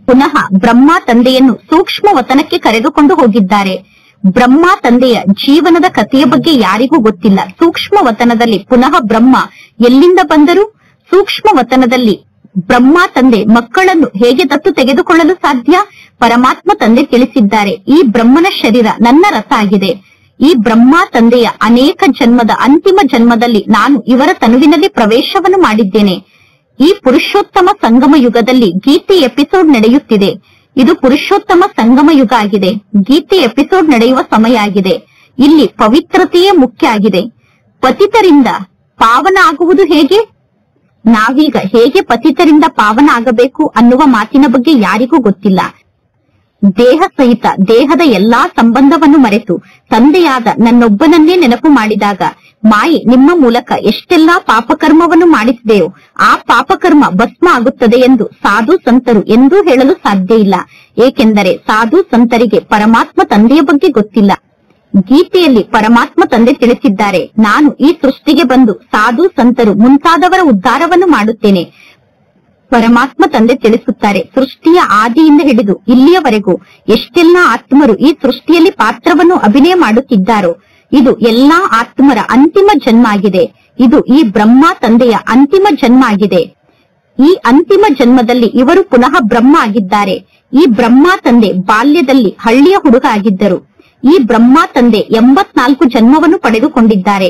ಪುನಃ ಬ್ರಹ್ಮ ತಂದೆಯನ್ನು ಸೂಕ್ಷ್ಮ ವತನಕ್ಕೆ ಕರೆದುಕೊಂಡು ಹೋಗಿದ್ದಾರೆ. ಬ್ರಹ್ಮ ತಂದೆಯ ಜೀವನದ ಕಥೆಯ ಬಗ್ಗೆ ಯಾರಿಗೂ ಗೊತ್ತಿಲ್ಲ. ಸೂಕ್ಷ್ಮ ವತನದಲ್ಲಿ ಪುನಃ ಬ್ರಹ್ಮ ಎಲ್ಲಿಂದ ಬಂದರು? ಸೂಕ್ಷ್ಮ ವತನದಲ್ಲಿ ಬ್ರಹ್ಮ ತಂದೆ ಮಕ್ಕಳನ್ನು ಹೇಗೆ ದತ್ತು ತೆಗೆದುಕೊಳ್ಳಲು ಸಾಧ್ಯ? ಪರಮಾತ್ಮ ತಂದೆ ತಿಳಿಸಿದ್ದಾರೆ, ಈ ಬ್ರಹ್ಮನ ಶರೀರ ನನ್ನ ರಥ ಆಗಿದೆ. ಈ ಬ್ರಹ್ಮ ತಂದೆಯ ಅನೇಕ ಜನ್ಮದ ಅಂತಿಮ ಜನ್ಮದಲ್ಲಿ ನಾನು ಇವರ ತನುವಿನಲ್ಲಿ ಪ್ರವೇಶವನ್ನು ಮಾಡಿದ್ದೇನೆ. ಈ ಪುರುಷೋತ್ತಮ ಸಂಗಮ ಯುಗದಲ್ಲಿ ಗೀತೆ ಎಪಿಸೋಡ್ ನಡೆಯುತ್ತಿದೆ. ಇದು ಪುರುಷೋತ್ತಮ ಸಂಗಮ ಯುಗ ಆಗಿದೆ. ಗೀತೆ ಎಪಿಸೋಡ್ ನಡೆಯುವ ಸಮಯ ಆಗಿದೆ. ಇಲ್ಲಿ ಪವಿತ್ರತೆಯೇ ಮುಖ್ಯ ಆಗಿದೆ. ಪತಿತರಿಂದ ಪಾವನ ಆಗುವುದು ಹೇಗೆ? ನಾವೀಗ ಹೇಗೆ ಪತಿತರಿಂದ ಪಾವನ ಆಗಬೇಕು ಅನ್ನುವ ಮಾತಿನ ಬಗ್ಗೆ ಯಾರಿಗೂ ಗೊತ್ತಿಲ್ಲ. ದೇಹ ಸಹಿತ ದೇಹದ ಎಲ್ಲಾ ಸಂಬಂಧವನ್ನು ಮರೆತು ತಂದೆಯಾದ ನನ್ನೊಬ್ಬನನ್ನೇ ನೆನಪು ಮಾಡಿದಾಗ ಮಾಯೆ ನಿಮ್ಮ ಮೂಲಕ ಎಷ್ಟೆಲ್ಲಾ ಪಾಪಕರ್ಮವನ್ನು ಮಾಡಿಸಿದೆಯೋ ಆ ಪಾಪಕರ್ಮ ಭಸ್ಮ ಆಗುತ್ತದೆ ಎಂದು ಸಾಧು ಸಂತರು ಎಂದೂ ಹೇಳಲು ಸಾಧ್ಯ ಇಲ್ಲ. ಏಕೆಂದರೆ ಸಾಧು ಸಂತರಿಗೆ ಪರಮಾತ್ಮ ತಂದೆಯ ಬಗ್ಗೆ ಗೊತ್ತಿಲ್ಲ. ಗೀತೆಯಲ್ಲಿ ಪರಮಾತ್ಮ ತಂದೆ ತಿಳಿಸಿದ್ದಾರೆ, ನಾನು ಈ ಸೃಷ್ಟಿಗೆ ಬಂದು ಸಾಧು ಸಂತರು ಮುಂತಾದವರ ಉದ್ಧಾರವನ್ನು ಮಾಡುತ್ತೇನೆ. ಪರಮಾತ್ಮ ತಂದೆ ತಿಳಿಸುತ್ತಾರೆ, ಸೃಷ್ಟಿಯ ಆದಿಯಿಂದ ಹಿಡಿದು ಇಲ್ಲಿಯವರೆಗೂ ಎಷ್ಟೆಲ್ಲಾ ಆತ್ಮರು ಈ ಸೃಷ್ಟಿಯಲ್ಲಿ ಪಾತ್ರವನ್ನು ಅಭಿನಯ ಮಾಡುತ್ತಿದ್ದಾರೋ ಇದು ಎಲ್ಲಾ ಆತ್ಮರ ಅಂತಿಮ ಜನ್ಮ ಆಗಿದೆ. ಇದು ಈ ಬ್ರಹ್ಮ ತಂದೆಯ ಅಂತಿಮ ಜನ್ಮ ಆಗಿದೆ. ಈ ಅಂತಿಮ ಜನ್ಮದಲ್ಲಿ ಇವರು ಪುನಃ ಬ್ರಹ್ಮ ಆಗಿದ್ದಾರೆ. ಈ ಬ್ರಹ್ಮ ತಂದೆ ಬಾಲ್ಯದಲ್ಲಿ ಹಳ್ಳಿಯ ಹುಡುಗ ಆಗಿದ್ದರು. ಈ ಬ್ರಹ್ಮ ತಂದೆ 84 ಜನ್ಮವನ್ನು ಪಡೆದುಕೊಂಡಿದ್ದಾರೆ.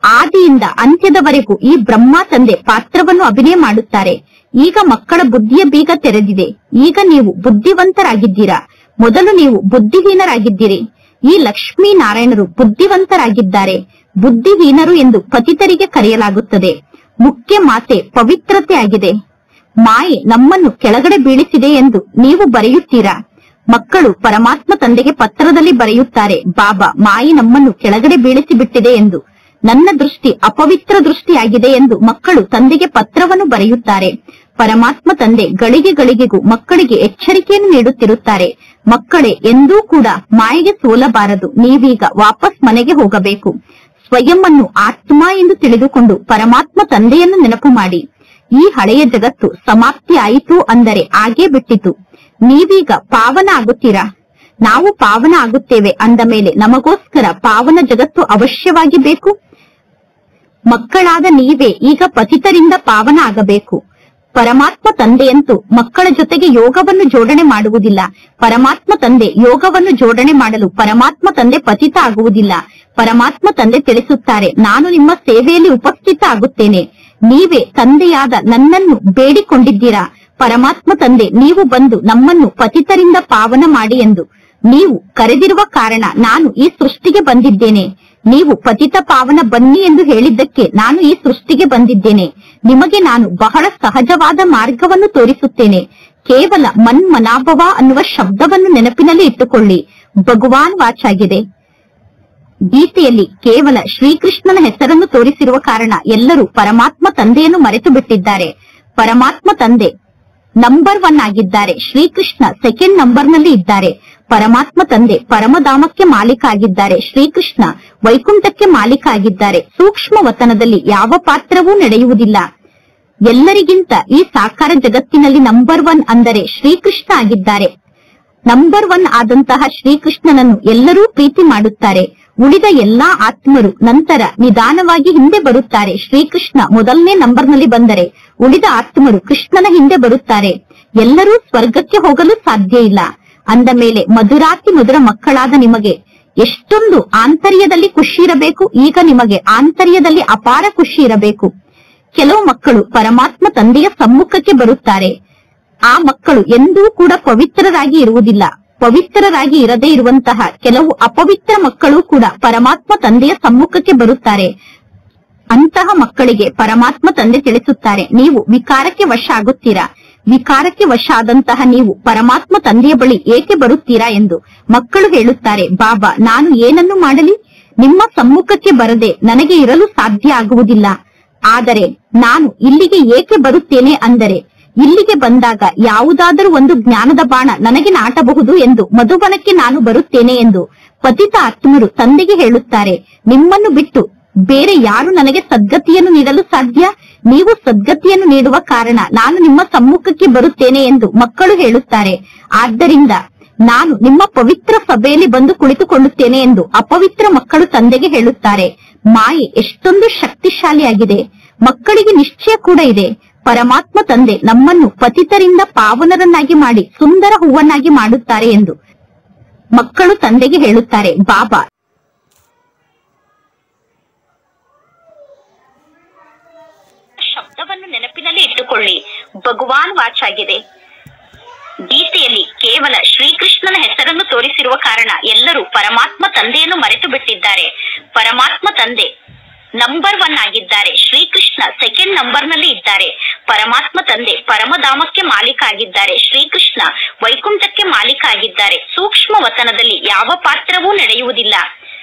ಆದಿಯಿಂದ ಅಂತ್ಯದವರೆಗೂ ಈ ಬ್ರಹ್ಮ ತಂದೆ ಪಾತ್ರವನ್ನು ಅಭಿನಯ ಮಾಡುತ್ತಾರೆ. ಈಗ ಮಕ್ಕಳ ಬುದ್ಧಿಯ ಬೀಗ ತೆರೆದಿದೆ. ಈಗ ನೀವು ಬುದ್ಧಿವಂತರಾಗಿದ್ದೀರಾ. ಮೊದಲು ನೀವು ಬುದ್ಧಿಹೀನರಾಗಿದ್ದೀರಿ. ಈ ಲಕ್ಷ್ಮೀ ನಾರಾಯಣರು ಬುದ್ಧಿವಂತರಾಗಿದ್ದಾರೆ. ಬುದ್ಧಿಹೀನರು ಎಂದು ಪತಿತರಿಗೆ ಕರೆಯಲಾಗುತ್ತದೆ. ಮುಖ್ಯ ಮಾತೆ ಪವಿತ್ರತೆ ಆಗಿದೆ. ಮಾಯೆ ನಮ್ಮನ್ನು ಕೆಳಗಡೆ ಬೀಳಿಸಿದೆ ಎಂದು ನೀವು ಬರೆಯುತ್ತೀರಾ? ಮಕ್ಕಳು ಪರಮಾತ್ಮ ತಂದೆಗೆ ಪತ್ರದಲ್ಲಿ ಬರೆಯುತ್ತಾರೆ, ಬಾಬಾ ಮಾಯೆ ನಮ್ಮನ್ನು ಕೆಳಗಡೆ ಬೀಳಿಸಿ ಬಿಟ್ಟಿದೆ ಎಂದು. ನನ್ನ ದೃಷ್ಟಿ ಅಪವಿತ್ರ ದೃಷ್ಟಿಯಾಗಿದೆ ಎಂದು ಮಕ್ಕಳು ತಂದೆಗೆ ಪತ್ರವನ್ನು ಬರೆಯುತ್ತಾರೆ. ಪರಮಾತ್ಮ ತಂದೆ ಗಳಿಗೆ ಗಳಿಗೆಗೂ ಮಕ್ಕಳಿಗೆ ಎಚ್ಚರಿಕೆಯನ್ನು ನೀಡುತ್ತಿರುತ್ತಾರೆ. ಮಕ್ಕಳೇ, ಎಂದೂ ಕೂಡ ಮಾಯೆಗೆ ಸೋಲಬಾರದು. ನೀವೀಗ ವಾಪಸ್ ಮನೆಗೆ ಹೋಗಬೇಕು. ಸ್ವಯಂ ಅನ್ನು ಆತ್ಮ ಎಂದು ತಿಳಿದುಕೊಂಡು ಪರಮಾತ್ಮ ತಂದೆಯನ್ನು ನೆನಪು ಮಾಡಿ. ಈ ಹಳೆಯ ಜಗತ್ತು ಸಮಾಪ್ತಿ ಆಯಿತು ಅಂದರೆ ಆಗೇ ಬಿಟ್ಟಿತು. ನೀವೀಗ ಪಾವನ ಆಗುತ್ತೀರಾ. ನಾವು ಪಾವನ ಆಗುತ್ತೇವೆ ಅಂದ ಮೇಲೆ ನಮಗೋಸ್ಕರ ಪಾವನ ಜಗತ್ತು ಅವಶ್ಯವಾಗಿ ಬೇಕು. ಮಕ್ಕಳಾದ ನೀವೇ ಈಗ ಪತಿತರಿಂದ ಪಾವನ ಆಗಬೇಕು. ಪರಮಾತ್ಮ ತಂದೆಯಂತೂ ಮಕ್ಕಳ ಜೊತೆಗೆ ಯೋಗವನ್ನು ಜೋಡಣೆ ಮಾಡುವುದಿಲ್ಲ. ಪರಮಾತ್ಮ ತಂದೆ ಯೋಗವನ್ನು ಜೋಡಣೆ ಮಾಡಲು ಪರಮಾತ್ಮ ತಂದೆ ಪತಿತ ಆಗುವುದಿಲ್ಲ. ಪರಮಾತ್ಮ ತಂದೆ ತಿಳಿಸುತ್ತಾರೆ, ನಾನು ನಿಮ್ಮ ಸೇವೆಯಲ್ಲಿ ಉಪಸ್ಥಿತ ಆಗುತ್ತೇನೆ. ನೀವೇ ತಂದೆಯಾದ ನನ್ನನ್ನು ಬೇಡಿಕೊಂಡಿದ್ದೀರಾ. ಪರಮಾತ್ಮ ತಂದೆ ನೀವು ಬಂದು ನಮ್ಮನ್ನು ಪತಿತರಿಂದ ಪಾವನ ಮಾಡಿ ಎಂದು ನೀವು ಕರೆದಿರುವ ಕಾರಣ ನಾನು ಈ ಸೃಷ್ಟಿಗೆ ಬಂದಿದ್ದೇನೆ. ನೀವು ಪತಿತ ಪಾವನ ಬನ್ನಿ ಎಂದು ಹೇಳಿದ್ದಕ್ಕೆ ನಾನು ಈ ಸೃಷ್ಟಿಗೆ ಬಂದಿದ್ದೇನೆ. ನಿಮಗೆ ನಾನು ಬಹಳ ಸಹಜವಾದ ಮಾರ್ಗವನ್ನು ತೋರಿಸುತ್ತೇನೆ. ಕೇವಲ ಮನ್ಮನಾಭವ ಅನ್ನುವ ಶಬ್ದವನ್ನು ನೆನಪಿನಲ್ಲಿ ಇಟ್ಟುಕೊಳ್ಳಿ. ಭಗವಾನ್ ವಾಚಾಗಿದೆ. ಗೀತೆಯಲ್ಲಿ ಕೇವಲ ಶ್ರೀಕೃಷ್ಣನ ಹೆಸರನ್ನು ತೋರಿಸಿರುವ ಕಾರಣ ಎಲ್ಲರೂ ಪರಮಾತ್ಮ ತಂದೆಯನ್ನು ಮರೆತು ಬಿಟ್ಟಿದ್ದಾರೆ. ಪರಮಾತ್ಮ ತಂದೆ ನಂಬರ್ 1 ಆಗಿದ್ದಾರೆ. ಶ್ರೀಕೃಷ್ಣ ಸೆಕೆಂಡ್ ನಂಬರ್ನಲ್ಲಿ ಇದ್ದಾರೆ. ಪರಮಾತ್ಮ ತಂದೆ ಪರಮಧಾಮಕ್ಕೆ ಮಾಲೀಕ ಆಗಿದ್ದಾರೆ. ಶ್ರೀಕೃಷ್ಣ ವೈಕುಂಠಕ್ಕೆ ಮಾಲೀಕ ಆಗಿದ್ದಾರೆ. ಸೂಕ್ಷ್ಮ ವತನದಲ್ಲಿ ಯಾವ ಪಾತ್ರವೂ ನಡೆಯುವುದಿಲ್ಲ. ಎಲ್ಲರಿಗಿಂತ ಈ ಸಾಕಾರ ಜಗತ್ತಿನಲ್ಲಿ ನಂಬರ್ 1 ಅಂದರೆ ಶ್ರೀಕೃಷ್ಣ ಆಗಿದ್ದಾರೆ. ನಂಬರ್ 1 ಆದಂತಹ ಶ್ರೀಕೃಷ್ಣನನ್ನು ಎಲ್ಲರೂ ಪ್ರೀತಿ ಮಾಡುತ್ತಾರೆ. ಉಳಿದ ಎಲ್ಲಾ ಆತ್ಮರು ನಂತರ ನಿಧಾನವಾಗಿ ಹಿಂದೆ ಬರುತ್ತಾರೆ. ಶ್ರೀಕೃಷ್ಣ ಮೊದಲನೇ ನಂಬರ್ನಲ್ಲಿ ಬಂದರೆ ಉಳಿದ ಆತ್ಮರು ಕೃಷ್ಣನ ಹಿಂದೆ ಬರುತ್ತಾರೆ. ಎಲ್ಲರೂ ಸ್ವರ್ಗಕ್ಕೆ ಹೋಗಲು ಸಾಧ್ಯ ಇಲ್ಲ. ಅಂದ ಮೇಲೆ ಮಧುರಾತಿ ಮಧುರ ಮಕ್ಕಳಾದ ನಿಮಗೆ ಎಷ್ಟೊಂದು ಆಂತರ್ಯದಲ್ಲಿ ಖುಷಿ ಇರಬೇಕು. ಈಗ ನಿಮಗೆ ಆಂತರ್ಯದಲ್ಲಿ ಅಪಾರ ಖುಷಿ ಇರಬೇಕು. ಕೆಲವು ಮಕ್ಕಳು ಪರಮಾತ್ಮ ತಂದೆಯ ಸಮ್ಮುಖಕ್ಕೆ ಬರುತ್ತಾರೆ. ಆ ಮಕ್ಕಳು ಎಂದೂ ಕೂಡ ಪವಿತ್ರರಾಗಿ ಇರುವುದಿಲ್ಲ. ಪವಿತ್ರರಾಗಿ ಇರದೇ ಇರುವಂತಹ ಕೆಲವು ಅಪವಿತ್ರ ಮಕ್ಕಳು ಕೂಡ ಪರಮಾತ್ಮ ತಂದೆಯ ಸಮ್ಮುಖಕ್ಕೆ ಬರುತ್ತಾರೆ. ಅಂತಹ ಮಕ್ಕಳಿಗೆ ಪರಮಾತ್ಮ ತಂದೆ ತಿಳಿಸುತ್ತಾರೆ, ನೀವು ವಿಕಾರಕ್ಕೆ ವಶ ಆಗುತ್ತೀರಾ. ವಿಕಾರಕ್ಕೆ ವಶ ಆದಂತಹ ನೀವು ಪರಮಾತ್ಮ ತಂದೆಯ ಬಳಿ ಏಕೆ ಬರುತ್ತೀರಾ ಎಂದು ಮಕ್ಕಳು ಹೇಳುತ್ತಾರೆ, ಬಾಬಾ ನಾನು ಏನನ್ನು ಮಾಡಲಿ, ನಿಮ್ಮ ಸಮ್ಮುಖಕ್ಕೆ ಬರದೆ ನನಗೆ ಇರಲು ಸಾಧ್ಯ ಆಗುವುದಿಲ್ಲ. ಆದರೆ ನಾನು ಇಲ್ಲಿಗೆ ಏಕೆ ಬರುತ್ತೇನೆ ಅಂದರೆ ಇಲ್ಲಿಗೆ ಬಂದಾಗ ಯಾವುದಾದರೂ ಒಂದು ಜ್ಞಾನದ ಬಾಣ ನನಗೆ ನಾಟಬಹುದು ಎಂದು ಮಧುಬನಕ್ಕೆ ನಾನು ಬರುತ್ತೇನೆ ಎಂದು ಪತಿತ ಆತ್ಮರು ತಂದೆಗೆ ಹೇಳುತ್ತಾರೆ. ನಿಮ್ಮನ್ನು ಬಿಟ್ಟು ಬೇರೆ ಯಾರು ನನಗೆ ಸದ್ಗತಿಯನ್ನು ನೀಡಲು ಸಾಧ್ಯ? ನೀವು ಸದ್ಗತಿಯನ್ನು ನೀಡುವ ಕಾರಣ ನಾನು ನಿಮ್ಮ ಸಮ್ಮುಖಕ್ಕೆ ಬರುತ್ತೇನೆ ಎಂದು ಮಕ್ಕಳು ಹೇಳುತ್ತಾರೆ. ಆದ್ದರಿಂದ ನಾನು ನಿಮ್ಮ ಪವಿತ್ರ ಸಭೆಯಲ್ಲಿ ಬಂದು ಕುಳಿತುಕೊಳ್ಳುತ್ತೇನೆ ಎಂದು ಅಪವಿತ್ರ ಮಕ್ಕಳು ತಂದೆಗೆ ಹೇಳುತ್ತಾರೆ. ಮಾಯೆ ಎಷ್ಟೊಂದು ಶಕ್ತಿಶಾಲಿಯಾಗಿದೆ. ಮಕ್ಕಳಿಗೆ ನಿಶ್ಚಯ ಕೂಡ ಇದೆ. ಪರಮಾತ್ಮ ತಂದೆ ನಮ್ಮನ್ನು ಪತಿತರಿಂದ ಪಾವನರನ್ನಾಗಿ ಮಾಡಿ ಸುಂದರ ಹೂವನ್ನಾಗಿ ಮಾಡುತ್ತಾರೆ ಎಂದು ಮಕ್ಕಳು ತಂದೆಗೆ ಹೇಳುತ್ತಾರೆ. ಬಾಬಾ ಶಬ್ದವನ್ನು ನೆನಪಿನಲ್ಲಿ ಇಟ್ಟುಕೊಳ್ಳಿ. ಭಗವಾನ್ ವಾಚಾಗಿದೆ. ಗೀತೆಯಲ್ಲಿ ಕೇವಲ ಶ್ರೀಕೃಷ್ಣನ ಹೆಸರನ್ನು ತೋರಿಸಿರುವ ಕಾರಣ ಎಲ್ಲರೂ ಪರಮಾತ್ಮ ತಂದೆಯನ್ನು ಮರೆತು ಬಿಟ್ಟಿದ್ದಾರೆ. ಪರಮಾತ್ಮ ತಂದೆ ನಂಬರ್ 1 ಆಗಿದ್ದಾರೆ, ಶ್ರೀಕೃಷ್ಣ ಸೆಕೆಂಡ್ ನಂಬರ್ ನಲ್ಲಿ ಇದ್ದಾರೆ. ಪರಮಾತ್ಮ ತಂದೆ ಪರಮಧಾಮಕ್ಕೆ ಮಾಲೀಕ ಆಗಿದ್ದಾರೆ, ಶ್ರೀಕೃಷ್ಣ ವೈಕುಂಠಕ್ಕೆ ಮಾಲೀಕ ಆಗಿದ್ದಾರೆ. ಸೂಕ್ಷ್ಮ ವತನದಲ್ಲಿ ಯಾವ ಪಾತ್ರವೂ ನಡೆಯುವುದಿಲ್ಲ.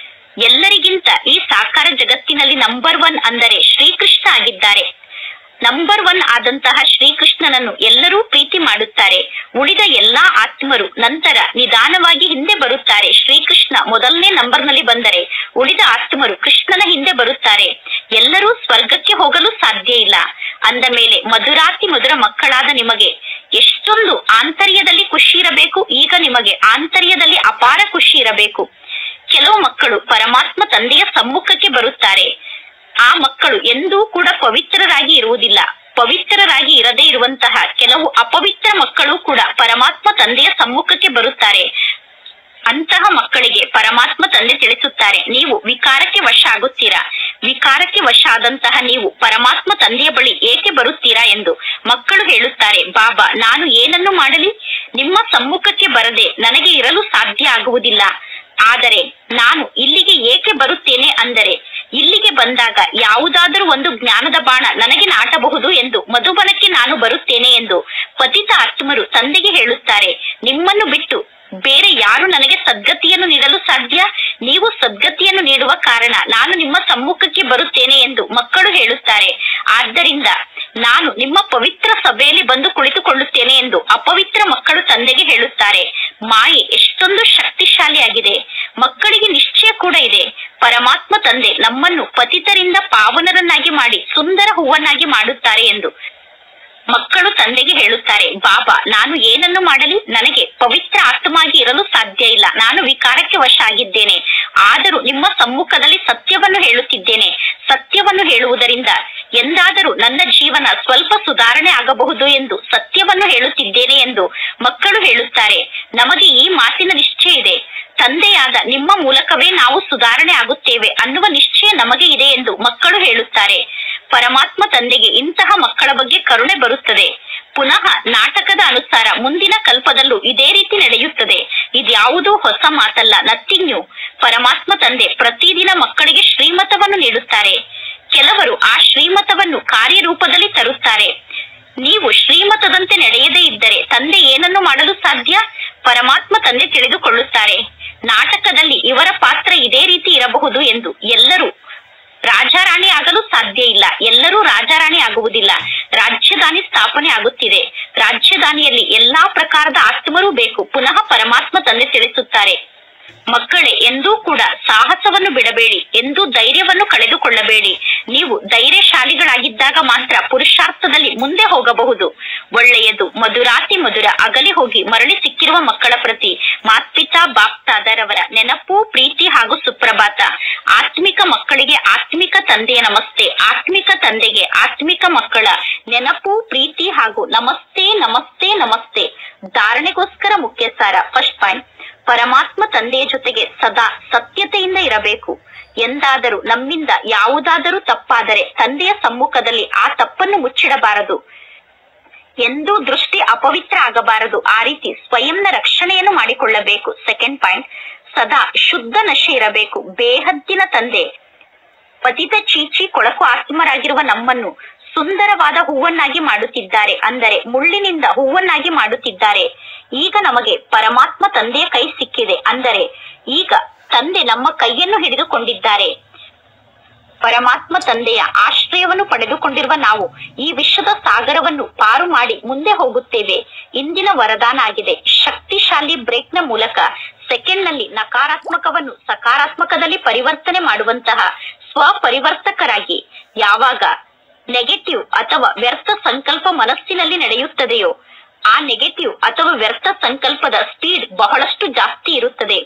ಎಲ್ಲರಿಗಿಂತ ಈ ಸಾಕಾರ ಜಗತ್ತಿನಲ್ಲಿ ನಂಬರ್ 1 ಅಂದರೆ ಶ್ರೀಕೃಷ್ಣ ಆಗಿದ್ದಾರೆ. ನಂಬರ್ 1 ಆದಂತಹ ಶ್ರೀಕೃಷ್ಣನನ್ನು ಎಲ್ಲರೂ ಪ್ರೀತಿ ಮಾಡುತ್ತಾರೆ. ಉಳಿದ ಎಲ್ಲಾ ಆತ್ಮರು ನಂತರ ನಿಧಾನವಾಗಿ ಹಿಂದೆ ಬರುತ್ತಾರೆ. ಶ್ರೀಕೃಷ್ಣ ಮೊದಲನೇ ನಂಬರ್ ನಲ್ಲಿ ಬಂದರೆ ಉಳಿದ ಆತ್ಮರು ಕೃಷ್ಣನ ಹಿಂದೆ ಬರುತ್ತಾರೆ. ಎಲ್ಲರೂ ಸ್ವರ್ಗಕ್ಕೆ ಹೋಗಲು ಸಾಧ್ಯ ಇಲ್ಲ. ಅಂದ ಮೇಲೆ ಮಧುರಾತಿ ಮಧುರ ಮಕ್ಕಳಾದ ನಿಮಗೆ ಎಷ್ಟೊಂದು ಆಂತರ್ಯದಲ್ಲಿ ಖುಷಿ ಇರಬೇಕು. ಈಗ ನಿಮಗೆ ಆಂತರ್ಯದಲ್ಲಿ ಅಪಾರ ಖುಷಿ ಇರಬೇಕು. ಕೆಲವು ಮಕ್ಕಳು ಪರಮಾತ್ಮ ತಂದೆಯ ಸಮ್ಮುಖಕ್ಕೆ ಬರುತ್ತಾರೆ. ಆ ಮಕ್ಕಳು ಎಂದೂ ಕೂಡ ಪವಿತ್ರರಾಗಿ ಇರುವುದಿಲ್ಲ. ಪವಿತ್ರರಾಗಿ ಇರದೇ ಇರುವಂತಹ ಕೆಲವು ಅಪವಿತ್ರ ಮಕ್ಕಳು ಕೂಡ ಪರಮಾತ್ಮ ತಂದೆಯ ಸಮ್ಮುಖಕ್ಕೆ ಬರುತ್ತಾರೆ. ಅಂತಹ ಮಕ್ಕಳಿಗೆ ಪರಮಾತ್ಮ ತಂದೆ ತಿಳಿಸುತ್ತಾರೆ, ನೀವು ವಿಕಾರಕ್ಕೆ ವಶ ಆಗುತ್ತೀರಾ. ವಿಕಾರಕ್ಕೆ ವಶ ಆದಂತಹ ನೀವು ಪರಮಾತ್ಮ ತಂದೆಯ ಬಳಿ ಏಕೆ ಬರುತ್ತೀರಾ ಎಂದು ಮಕ್ಕಳು ಹೇಳುತ್ತಾರೆ, ಬಾಬಾ ನಾನು ಏನನ್ನು ಮಾಡಲಿ, ನಿಮ್ಮ ಸಮ್ಮುಖಕ್ಕೆ ಬರದೆ ನನಗೆ ಇರಲು ಸಾಧ್ಯ ಆಗುವುದಿಲ್ಲ. ಆದರೆ ನಾನು ಇಲ್ಲಿಗೆ ಏಕೆ ಬರುತ್ತೇನೆ ಅಂದರೆ ಇಲ್ಲಿಗೆ ಬಂದಾಗ ಯಾವುದಾದರೂ ಒಂದು ಜ್ಞಾನದ ಬಾಣ ನನಗೆ ನಾಟಬಹುದು ಎಂದು ಮಧುಬನಕ್ಕೆ ನಾನು ಬರುತ್ತೇನೆ ಎಂದು ಪತಿತ ಆತ್ಮರು ತಂದೆಗೆ ಹೇಳುತ್ತಾರೆ. ನಿಮ್ಮನ್ನು ಬಿಟ್ಟು ಬೇರೆ ಯಾರು ನನಗೆ ಸದ್ಗತಿಯನ್ನು ನೀಡಲು ಸಾಧ್ಯ? ನೀವು ಸದ್ಗತಿಯನ್ನು ನೀಡುವ ಕಾರಣ ನಾನು ನಿಮ್ಮ ಸಮ್ಮುಖಕ್ಕೆ ಬರುತ್ತೇನೆ ಎಂದು ಮಕ್ಕಳು ಹೇಳುತ್ತಾರೆ. ಆದ್ದರಿಂದ ನಾನು ನಿಮ್ಮ ಪವಿತ್ರ ಸಭೆಯಲ್ಲಿ ಬಂದು ಕುಳಿತುಕೊಳ್ಳುತ್ತೇನೆ ಎಂದು ಅಪವಿತ್ರ ಮಕ್ಕಳು ತಂದೆಗೆ ಹೇಳುತ್ತಾರೆ. ಮಾಯೆ ಎಷ್ಟೊಂದು ಶಕ್ತಿಶಾಲಿಯಾಗಿದೆ. ಮಕ್ಕಳಿಗೆ ನಿಶ್ಚಯ ಕೂಡ ಇದೆ, ಪರಮಾತ್ಮ ತಂದೆ ನಮ್ಮನ್ನು ಪತಿತರಿಂದ ಪಾವನರನ್ನಾಗಿ ಮಾಡಿ ಸುಂದರ ಹೂವನ್ನಾಗಿ ಮಾಡುತ್ತಾರೆ ಎಂದು. ಮಕ್ಕಳು ತಂದೆಗೆ ಹೇಳುತ್ತಾರೆ, ಬಾಬಾ ನಾನು ಏನನ್ನು ಮಾಡಲಿ, ನನಗೆ ಪವಿತ್ರ ಆತ್ಮಾಗಿ ಇರಲು ಸಾಧ್ಯ ಇಲ್ಲ, ನಾನು ವಿಕಾರಕ್ಕೆ ವಶ ಆಗಿದ್ದೇನೆ. ಆದರೂ ನಿಮ್ಮ ಸಮ್ಮುಖದಲ್ಲಿ ಸತ್ಯವನ್ನು ಹೇಳುತ್ತಿದ್ದೇನೆ. ಸತ್ಯವನ್ನು ಹೇಳುವುದರಿಂದ ಎಂದಾದರೂ ನನ್ನ ಜೀವನ ಸ್ವಲ್ಪ ಸುಧಾರಣೆ ಆಗಬಹುದು ಎಂದು ಸತ್ಯವನ್ನು ಹೇಳುತ್ತಿದ್ದೇನೆ ಎಂದು ಮಕ್ಕಳು ಹೇಳುತ್ತಾರೆ. ನಮಗೆ ಈ ಮಾತಿನ ನಿಶ್ಚಯ ಇದೆ, ತಂದೆಯಾದ ನಿಮ್ಮ ಮೂಲಕವೇ ನಾವು ಸುಧಾರಣೆ ಆಗುತ್ತೇವೆ ಅನ್ನುವ ನಿಶ್ಚಯ ನಮಗೆ ಇದೆ ಎಂದು ಮಕ್ಕಳು ಹೇಳುತ್ತಾರೆ. ಪರಮಾತ್ಮ ತಂದೆಗೆ ಇಂತಹ ಮಕ್ಕಳ ಬಗ್ಗೆ ಕರುಣೆ ಬರುತ್ತದೆ. ಪುನಃ ನಾಟಕದ ಅನುಸಾರ ಮುಂದಿನ ಕಲ್ಪದಲ್ಲೂ ಇದೇ ರೀತಿ ನಡೆಯುತ್ತದೆ. ಇದ್ಯಾವುದೂ ಹೊಸ ಮಾತಲ್ಲ, ನಥಿಂಗ್ ನ್ಯೂ. ಪರಮಾತ್ಮ ತಂದೆ ಪ್ರತಿದಿನ ಮಕ್ಕಳಿಗೆ ಶ್ರೀಮತವನ್ನು ನೀಡುತ್ತಾರೆ. ಕೆಲವರು ಆ ಶ್ರೀಮತವನ್ನು ಕಾರ್ಯರೂಪದಲ್ಲಿ ತರುತ್ತಾರೆ. ನೀವು ಶ್ರೀಮತದಂತೆ ನಡೆಯದೇ ಇದ್ದರೆ ತಂದೆ ಏನನ್ನು ಮಾಡಲು ಸಾಧ್ಯ? ಪರಮಾತ್ಮ ತಂದೆ ತಿಳಿದುಕೊಳ್ಳುತ್ತಾರೆ, ನಾಟಕದಲ್ಲಿ ಇವರ ಪಾತ್ರ ಇದೇ ರೀತಿ ಇರಬಹುದು ಎಂದು. ಎಲ್ಲರೂ ರಾಜಾರಾಣಿ ಆಗಲು ಸಾಧ್ಯ ಇಲ್ಲ, ಎಲ್ಲರೂ ರಾಜಾರಾಣಿ ಆಗುವುದಿಲ್ಲ. ರಾಜ್ಯಧಾನಿ ಸ್ಥಾಪನೆ ಆಗುತ್ತಿದೆ. ರಾಜ್ಯಧಾನಿಯಲ್ಲಿ ಎಲ್ಲಾ ಪ್ರಕಾರದ ಆತ್ಮರೂ ಬೇಕು. ಪುನಃ ಪರಮಾತ್ಮ ತಂದೆ ತಿಳಿಸುತ್ತಾರೆ, ಮಕ್ಕಳೇ ಎಂದೂ ಕೂಡ ಸಾಹಸವನ್ನು ಬಿಡಬೇಡಿ, ಎಂದೂ ಧೈರ್ಯವನ್ನು ಕಳೆದುಕೊಳ್ಳಬೇಡಿ. ನೀವು ಧೈರ್ಯಶಾಲಿಗಳಾಗಿದ್ದಾಗ ಮಾತ್ರ ಪುರುಷಾರ್ಥದಲ್ಲಿ ಮುಂದೆ ಹೋಗಬಹುದು. ಒಳ್ಳೆಯದು. ಮಧುರಾತಿ ಮಧುರ ಅಗಲಿ ಹೋಗಿ ಮರಳಿ ಸಿಕ್ಕಿರುವ ಮಕ್ಕಳ ಪ್ರತಿ ಮಾತ್ಪಿತಾ ಬಾಪ್ತಾದರವರ ನೆನಪು, ಪ್ರೀತಿ ಹಾಗೂ ಸುಪ್ರಭಾತ. ಆತ್ಮಿಕ ಮಕ್ಕಳಿಗೆ ಆತ್ಮಿಕ ತಂದೆಯ ನಮಸ್ತೆ, ಆತ್ಮಿಕ ತಂದೆಗೆ ಆತ್ಮಿಕ ಮಕ್ಕಳ ನೆನಪು, ಪ್ರೀತಿ ಹಾಗೂ ನಮಸ್ತೆ ನಮಸ್ತೆ ನಮಸ್ತೆ. ಧಾರಣೆಗೋಸ್ಕರ ಮುಖ್ಯ ಸಾರ. ಫಸ್ಟ್ ಪಾಯಿಂಟ್, ಪರಮಾತ್ಮ ತಂದೆಯ ಜೊತೆಗೆ ಸದಾ ಸತ್ಯತೆಯಿಂದ ಇರಬೇಕು. ಎಂದಾದರೂ ನಮ್ಮಿಂದ ಯಾವುದಾದರೂ ತಪ್ಪಾದರೆ ತಂದೆಯ ಸಮ್ಮುಖದಲ್ಲಿ ಆ ತಪ್ಪನ್ನು ಮುಚ್ಚಿಡಬಾರದು. ಎಂದೂ ದೃಷ್ಟಿ ಅಪವಿತ್ರ ಆಗಬಾರದು. ಆ ರೀತಿ ಸ್ವಯಂನ ರಕ್ಷಣೆಯನ್ನು ಮಾಡಿಕೊಳ್ಳಬೇಕು. ಸೆಕೆಂಡ್ ಪಾಯಿಂಟ್, ಸದಾ ಶುದ್ಧ ನಶೆ ಇರಬೇಕು. ಬೇಹದ್ದಿನ ತಂದೆ ಪತಿತ ಚೀಚಿ ಕೊಳಕು ಆತ್ಮರಾಗಿರುವ ನಮ್ಮನ್ನು ಸುಂದರವಾದ ಹೂವನ್ನಾಗಿ ಮಾಡುತ್ತಿದ್ದಾರೆ, ಅಂದರೆ ಮುಳ್ಳಿನಿಂದ ಹೂವನ್ನಾಗಿ ಮಾಡುತ್ತಿದ್ದಾರೆ. ಈಗ ನಮಗೆ ಪರಮಾತ್ಮ ತಂದೆಯ ಕೈ ಸಿಕ್ಕಿದೆ, ಅಂದರೆ ಈಗ ತಂದೆ ನಮ್ಮ ಕೈಯನ್ನು ಹಿಡಿದುಕೊಂಡಿದ್ದಾರೆ. ಪರಮಾತ್ಮ ತಂದೆಯ ಆಶ್ರಯವನ್ನು ಪಡೆದುಕೊಂಡಿರುವ ನಾವು ಈ ವಿಶ್ವದ ಸಾಗರವನ್ನು ಪಾರು ಮಾಡಿ ಮುಂದೆ ಹೋಗುತ್ತೇವೆ. ಇಂದಿನ ವರದಾನ ಆಗಿದೆ, ಶಕ್ತಿಶಾಲಿ ಬ್ರೇಕ್ ನ ಮೂಲಕ ಸೆಕೆಂಡ್ ನಲ್ಲಿ ನಕಾರಾತ್ಮಕವನ್ನು ಸಕಾರಾತ್ಮಕದಲ್ಲಿ ಪರಿವರ್ತನೆ ಮಾಡುವಂತಹ ಸ್ವಪರಿವರ್ತಕರಾಗಿ. ಯಾವಾಗ ನೆಗೆಟಿವ್ ಅಥವಾ ವ್ಯರ್ಥ ಸಂಕಲ್ಪ ಮನಸ್ಸಿನಲ್ಲಿ ನಡೆಯುತ್ತದೆಯೋ ಆ ನೆಗೆಟಿವ್ ಅಥವಾ ವ್ಯರ್ಥ ಸಂಕಲ್ಪದ ಸ್ಪೀಡ್ ಬಹಳಷ್ಟು ಜಾಸ್ತಿ ಇರುತ್ತದೆ.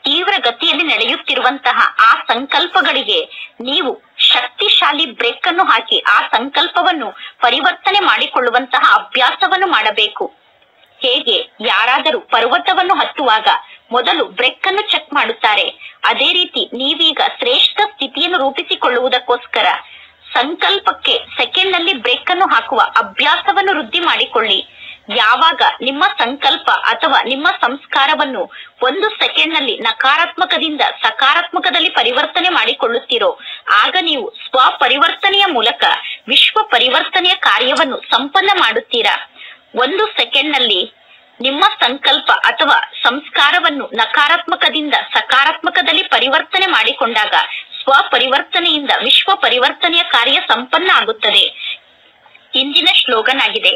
ತೀವ್ರ ಗತಿಯಲ್ಲಿ ನಡೆಯುತ್ತಿರುವಂತಹ ಆ ಸಂಕಲ್ಪಗಳಿಗೆ ನೀವು ಶಕ್ತಿಶಾಲಿ ಬ್ರೇಕ್ ಅನ್ನು ಹಾಕಿ ಆ ಸಂಕಲ್ಪವನ್ನು ಪರಿವರ್ತನೆ ಮಾಡಿಕೊಳ್ಳುವಂತಹ ಅಭ್ಯಾಸವನ್ನು ಮಾಡಬೇಕು. ಹೇಗೆ ಯಾರಾದರೂ ಪರ್ವತವನ್ನು ಹತ್ತುವಾಗ ಮೊದಲು ಬ್ರೇಕ್ ಅನ್ನು ಚೆಕ್ ಮಾಡುತ್ತಾರೆ, ಅದೇ ರೀತಿ ನೀವೀಗ ಶ್ರೇಷ್ಠ ಸ್ಥಿತಿಯನ್ನು ರೂಪಿಸಿಕೊಳ್ಳುವುದಕ್ಕೋಸ್ಕರ ಸಂಕಲ್ಪಕ್ಕೆ ಸೆಕೆಂಡ್ ನಲ್ಲಿ ಬ್ರೇಕ್ ಅನ್ನು ಹಾಕುವ ಅಭ್ಯಾಸವನ್ನು ವೃದ್ಧಿ ಮಾಡಿಕೊಳ್ಳಿ. ಯಾವಾಗ ನಿಮ್ಮ ಸಂಕಲ್ಪ ಅಥವಾ ನಿಮ್ಮ ಸಂಸ್ಕಾರವನ್ನು 1 ಸೆಕೆಂಡ್ ನಲ್ಲಿ ನಕಾರಾತ್ಮಕದಿಂದ ಸಕಾರಾತ್ಮಕದಲ್ಲಿ ಪರಿವರ್ತನೆ ಮಾಡಿಕೊಳ್ಳುತ್ತೀರೋ ಆಗ ನೀವು ಸ್ವ ಪರಿವರ್ತನೆಯ ಮೂಲಕ ವಿಶ್ವ ಪರಿವರ್ತನೆಯ ಕಾರ್ಯವನ್ನು ಸಂಪನ್ನ ಮಾಡುತ್ತೀರಾ. 1 ಸೆಕೆಂಡ್ ನಲ್ಲಿ ನಿಮ್ಮ ಸಂಕಲ್ಪ ಅಥವಾ ಸಂಸ್ಕಾರವನ್ನು ನಕಾರಾತ್ಮಕದಿಂದ ಸಕಾರಾತ್ಮಕದಲ್ಲಿ ಪರಿವರ್ತನೆ ಮಾಡಿಕೊಂಡಾಗ ಸ್ವ ಪರಿವರ್ತನೆಯಿಂದ ವಿಶ್ವ ಪರಿವರ್ತನೆಯ ಕಾರ್ಯ ಸಂಪನ್ನ ಆಗುತ್ತದೆ. ಇಂದಿನ ಶ್ಲೋಗನ್ ಆಗಿದೆ,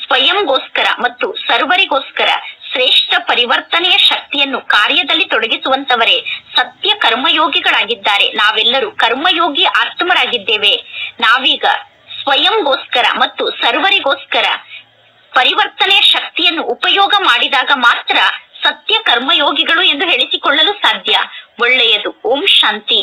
ಸ್ವಯಂಗೋಸ್ಕರ ಮತ್ತು ಸರ್ವರಿಗೋಸ್ಕರ ಶ್ರೇಷ್ಠ ಪರಿವರ್ತನೆಯ ಶಕ್ತಿಯನ್ನು ಕಾರ್ಯದಲ್ಲಿ ತೊಡಗಿಸುವಂತವರೇ ಸತ್ಯ ಕರ್ಮಯೋಗಿಗಳಾಗಿದ್ದಾರೆ. ನಾವೆಲ್ಲರೂ ಕರ್ಮಯೋಗಿ ಆತ್ಮರಾಗಿದ್ದೇವೆ. ನಾವೀಗ ಸ್ವಯಂಗೋಸ್ಕರ ಮತ್ತು ಸರ್ವರಿಗೋಸ್ಕರ ಪರಿವರ್ತನೆಯ ಶಕ್ತಿಯನ್ನು ಉಪಯೋಗ ಮಾಡಿದಾಗ ಮಾತ್ರ ಸತ್ಯ ಕರ್ಮಯೋಗಿಗಳು ಎಂದು ಹೇಳಿಸಿಕೊಳ್ಳಲು ಸಾಧ್ಯ. ಒಳ್ಳೆಯದು. ಓಂ ಶಾಂತಿ.